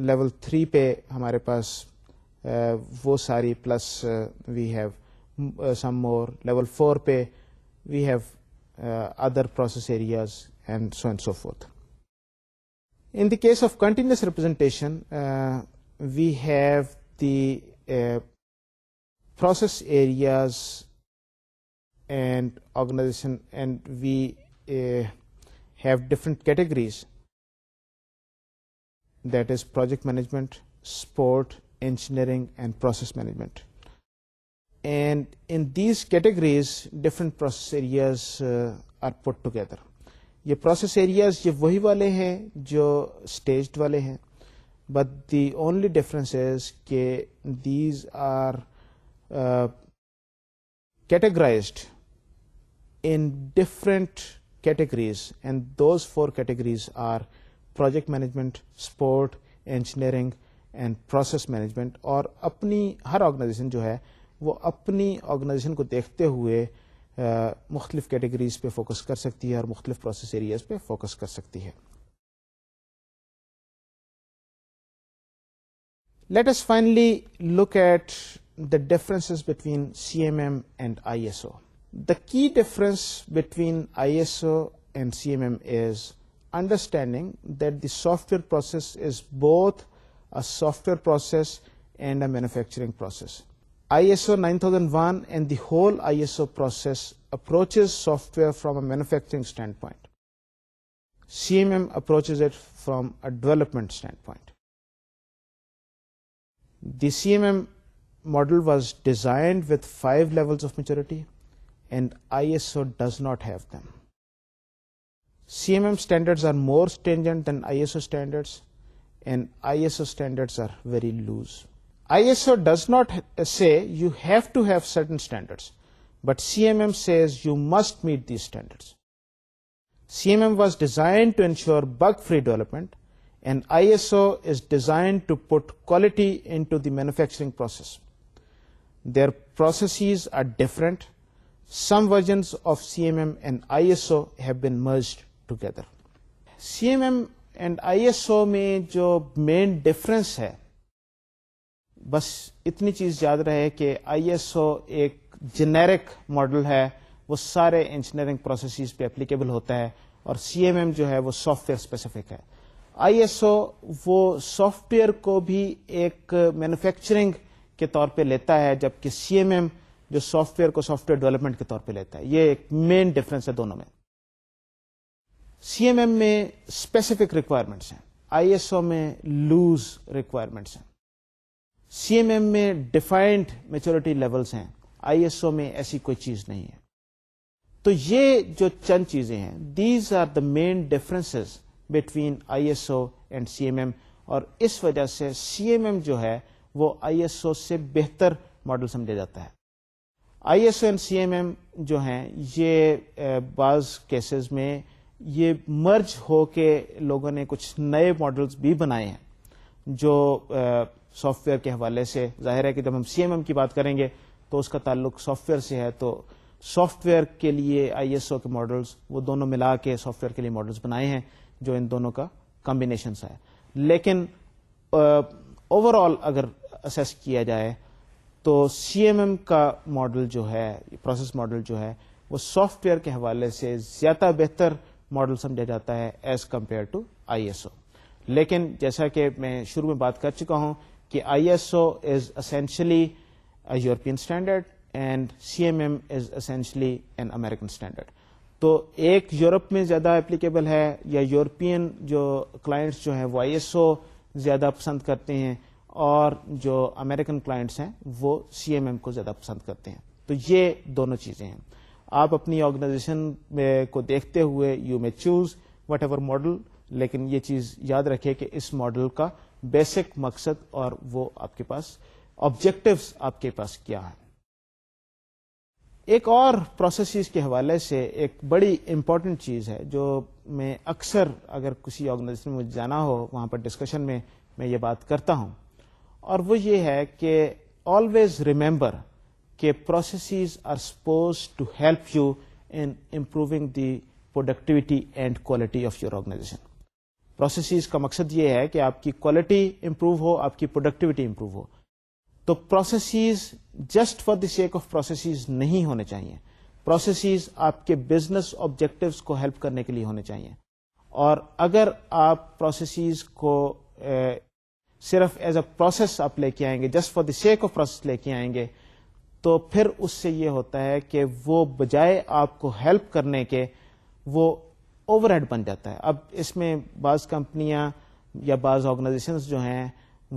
level 3 پہ ہمارے پاس وہ ساری plus we have some more. Level 4 پہ we have other process areas and so forth. In the case of continuous representation, we have the process areas and organization, and we have different categories, that is project management, support, engineering, and process management. And in these categories, different process areas are put together. یہ process areas یہ وہی والے ہیں جو staged والے ہیں, but the only difference is کہ these are categorized in different categories, and those 4 categories are project management, support, engineering and process management. اور اپنی ہر آرگنائزیشن جو ہے وہ اپنی آرگنائزیشن کو دیکھتے ہوئے مختلف کیٹیگریز پہ فوکس کر سکتی ہے اور مختلف پروسیس ایریاز پہ فوکس کر سکتی ہے. Let us finally look at the differences between CMM and ISO. The key difference between ISO and CMM is understanding that the software process is both a software process and a manufacturing process. ISO 9001 and the whole ISO process approaches software from a manufacturing standpoint. CMM approaches it from a development standpoint. The CMM model was designed with 5 levels of maturity, and ISO does not have them. CMM standards are more stringent than ISO standards, and ISO standards are very loose. ISO does not say you have to have certain standards, but CMM says you must meet these standards. CMM was designed to ensure bug-free development, and ISO is designed to put quality into the manufacturing process. Their processes are different. Some versions of CMM and ISO have been merged together. CMM and ISO میں جو main difference ہے, بس اتنی چیز یاد رہے کہ I S او ایک جنیرک ماڈل ہے, وہ سارے انجینئرنگ پروسیسز پہ اپلیکیبل ہوتا ہے, اور سی ایم ایم جو ہے وہ سافٹ ویئر اسپیسیفک ہے. آئی ایس او وہ سافٹ ویئر کو بھی ایک مینوفیکچرنگ کے طور پہ لیتا ہے, جبکہ سی ایم ایم جو سافٹ ویئر کو سافٹ ویئر ڈیولپمنٹ کے طور پہ لیتا ہے. یہ ایک مین ڈفرنس ہے دونوں میں. سی ایم ایم میں اسپیسیفک ریکوائرمنٹس ہیں, آئی ایس او میں لوز ریکوائرمنٹس ہیں. سی ایم ایم میں ڈیفائنڈ میچورٹی لیولز ہیں, آئی ایس او میں ایسی کوئی چیز نہیں ہے. تو یہ جو چند چیزیں ہیں, these are the main differences between I S O and C M M, اور اس وجہ سے سی ایم ایم جو ہے وہ آئی ایس او سے بہتر ماڈل سمجھا جاتا ہے. I S O and C M M جو ہیں یہ بعض کیسز میں یہ مرج ہو کے لوگوں نے کچھ نئے ماڈلز بھی بنائے ہیں جو سافٹ ویئر کے حوالے سے. ظاہر ہے کہ جب ہم سی ایم ایم کی بات کریں گے تو اس کا تعلق سافٹ ویئر سے ہے, تو سافٹ ویئر کے لیے آئی ایس او کے ماڈلز وہ دونوں ملا کے سافٹ ویئر کے لیے ماڈلز بنائے ہیں جو ان دونوں کا کمبینیشنس ہے. لیکن اوور آل اگر اسیس کیا جائے تو سی ایم ایم کا ماڈل جو ہے, پروسیس ماڈل جو ہے, وہ سافٹ ویئر کے حوالے سے زیادہ بہتر ماڈل سمجھا جاتا ہے as compared to I S O. لیکن جیسا کہ میں شروع میں بات کر چکا ہوں کہ I S O is essentially a European standard and C M M is essentially an American standard. تو ایک یورپ میں زیادہ اپلیکیبل ہے, یا یورپین جو کلائنٹس جو ہیں وہ آئی ایس او زیادہ پسند کرتے ہیں, اور جو امریکن کلائنٹس ہیں وہ سی ایم ایم کو زیادہ پسند کرتے ہیں. تو یہ دونوں چیزیں ہیں. آپ اپنی آرگنائزیشن کو دیکھتے ہوئے یو میں چوز وٹ ایور ماڈل, لیکن یہ چیز یاد رکھے کہ اس ماڈل کا بیسک مقصد اور وہ آپ کے پاس آبجیکٹوز آپ کے پاس کیا ہے. ایک اور پروسیسز کے حوالے سے ایک بڑی امپورٹنٹ چیز ہے جو میں اکثر اگر کسی آرگنائزیشن میں مجھے جانا ہو وہاں پر ڈسکشن میں یہ بات کرتا ہوں, اور وہ یہ ہے کہ آلویز ریمبر کہ processes are suppose to help you in improving the productivity and quality of your organization. Processes کا مقصد یہ ہے کہ آپ کی کوالٹی امپروو ہو, آپ کی پروڈکٹیوٹی امپروو ہو. تو processes just for the sake of processes نہیں ہونے چاہیے. پروسیسز آپ کے بزنس آبجیکٹوز کو ہیلپ کرنے کے لیے ہونے چاہیے. اور اگر آپ پروسیسز کو صرف ایز اے پروسیس آپ لے کے آئیں گے, just for the sake of process لے کے آئیں گے, تو پھر اس سے یہ ہوتا ہے کہ وہ بجائے آپ کو ہیلپ کرنے کے وہ اوور ہیڈ بن جاتا ہے. اب اس میں بعض کمپنیاں یا بعض آرگنائزیشنز جو ہیں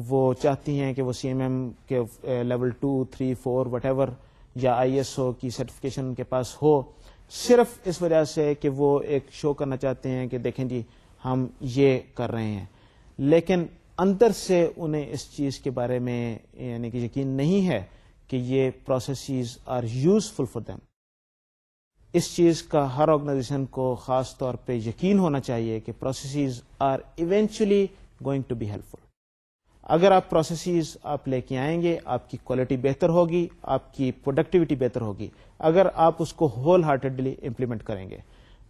وہ چاہتی ہیں کہ وہ سی ایم ایم کے لیول 2, 3, 4 وٹ ایور یا آئی ایس او کی سرٹیفکیشن ان کے پاس ہو, صرف اس وجہ سے کہ وہ ایک شو کرنا چاہتے ہیں کہ دیکھیں جی ہم یہ کر رہے ہیں, لیکن اندر سے انہیں اس چیز کے بارے میں یعنی کہ یقین نہیں ہے کہ یہ processes are useful for them. اس چیز کا ہر آرگنائزیشن کو خاص طور پہ یقین ہونا چاہیے کہ processes are eventually going to be helpful. اگر آپ پروسیسز آپ لے کے آئیں گے, آپ کی کوالٹی بہتر ہوگی, آپ کی پروڈکٹیوٹی بہتر ہوگی اگر آپ اس کو ہول ہارٹیڈلی امپلیمنٹ کریں گے.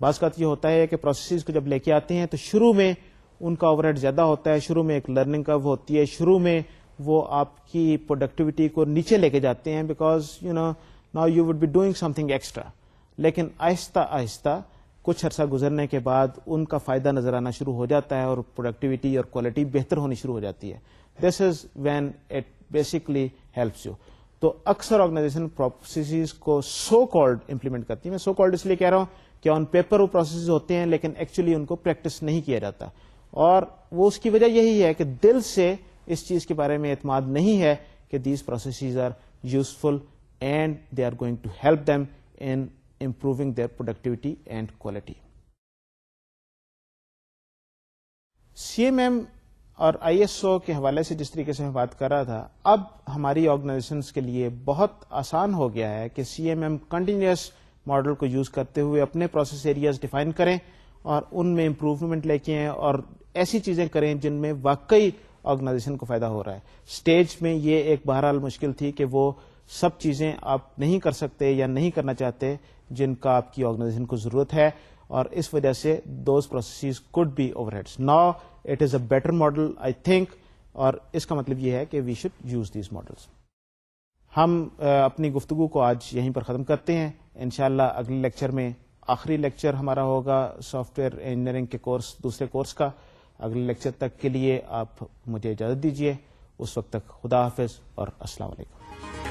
بعض اوقات یہ ہوتا ہے کہ پروسیسز کو جب لے کے آتے ہیں تو شروع میں ان کا اوور ہیڈ زیادہ ہوتا ہے, شروع میں ایک لرننگ کرو ہوتی ہے, شروع میں وہ آپ کی پروڈکٹیوٹی کو نیچے لے کے جاتے ہیں because now you would be doing something extra. لیکن آہستہ آہستہ کچھ عرصہ گزرنے کے بعد ان کا فائدہ نظر آنا شروع ہو جاتا ہے اور پروڈکٹیوٹی اور کوالٹی بہتر ہونی شروع ہو جاتی ہے. This is when it basically helps you. تو اکثر آرگنائزیشن پروسیسز کو سو کالڈ امپلیمنٹ کرتی ہیں. میں سو کالڈ اس لیے کہہ رہا ہوں کہ آن پیپر وہ پروسیسز ہوتے ہیں لیکن ایکچولی ان کو پریکٹس نہیں کیا جاتا, اور وہ اس کی وجہ یہی ہے کہ دل سے اس چیز کے بارے میں اعتماد نہیں ہے کہ these processes are useful and they are going to help them in improving their productivity and quality. C M M اور آئی ایس او کے حوالے سے جس طریقے سے میں بات کر رہا تھا, اب ہماری آرگنائزیشنس کے لیے بہت آسان ہو گیا ہے کہ C M M continuous model کو یوز کرتے ہوئے اپنے پروسیس ایریاز ڈیفائن کریں اور ان میں امپروومنٹ لے کے آئیں اور ایسی چیزیں کریں جن میں واقعی آرگنائزیشن کو فائدہ ہو رہا ہے. اسٹیج میں یہ ایک بہرحال مشکل تھی کہ وہ سب چیزیں آپ نہیں کر سکتے یا نہیں کرنا چاہتے جن کا آپ کی آرگنائزیشن کو ضرورت ہے, اور اس وجہ سے those processes could be overheads. Now it is a better model I think, اور اس کا مطلب یہ ہے کہ we should use these models. ہم اپنی گفتگو کو آج یہیں پر ختم کرتے ہیں. انشاءاللہ اگلے لیکچر میں, آخری لیکچر ہمارا ہوگا سافٹ ویئر انجینئرنگ کے کورس, دوسرے کورس کا. اگلے لیکچر تک کے لیے آپ مجھے اجازت دیجیے. اس وقت تک خدا حافظ اور السلام علیکم.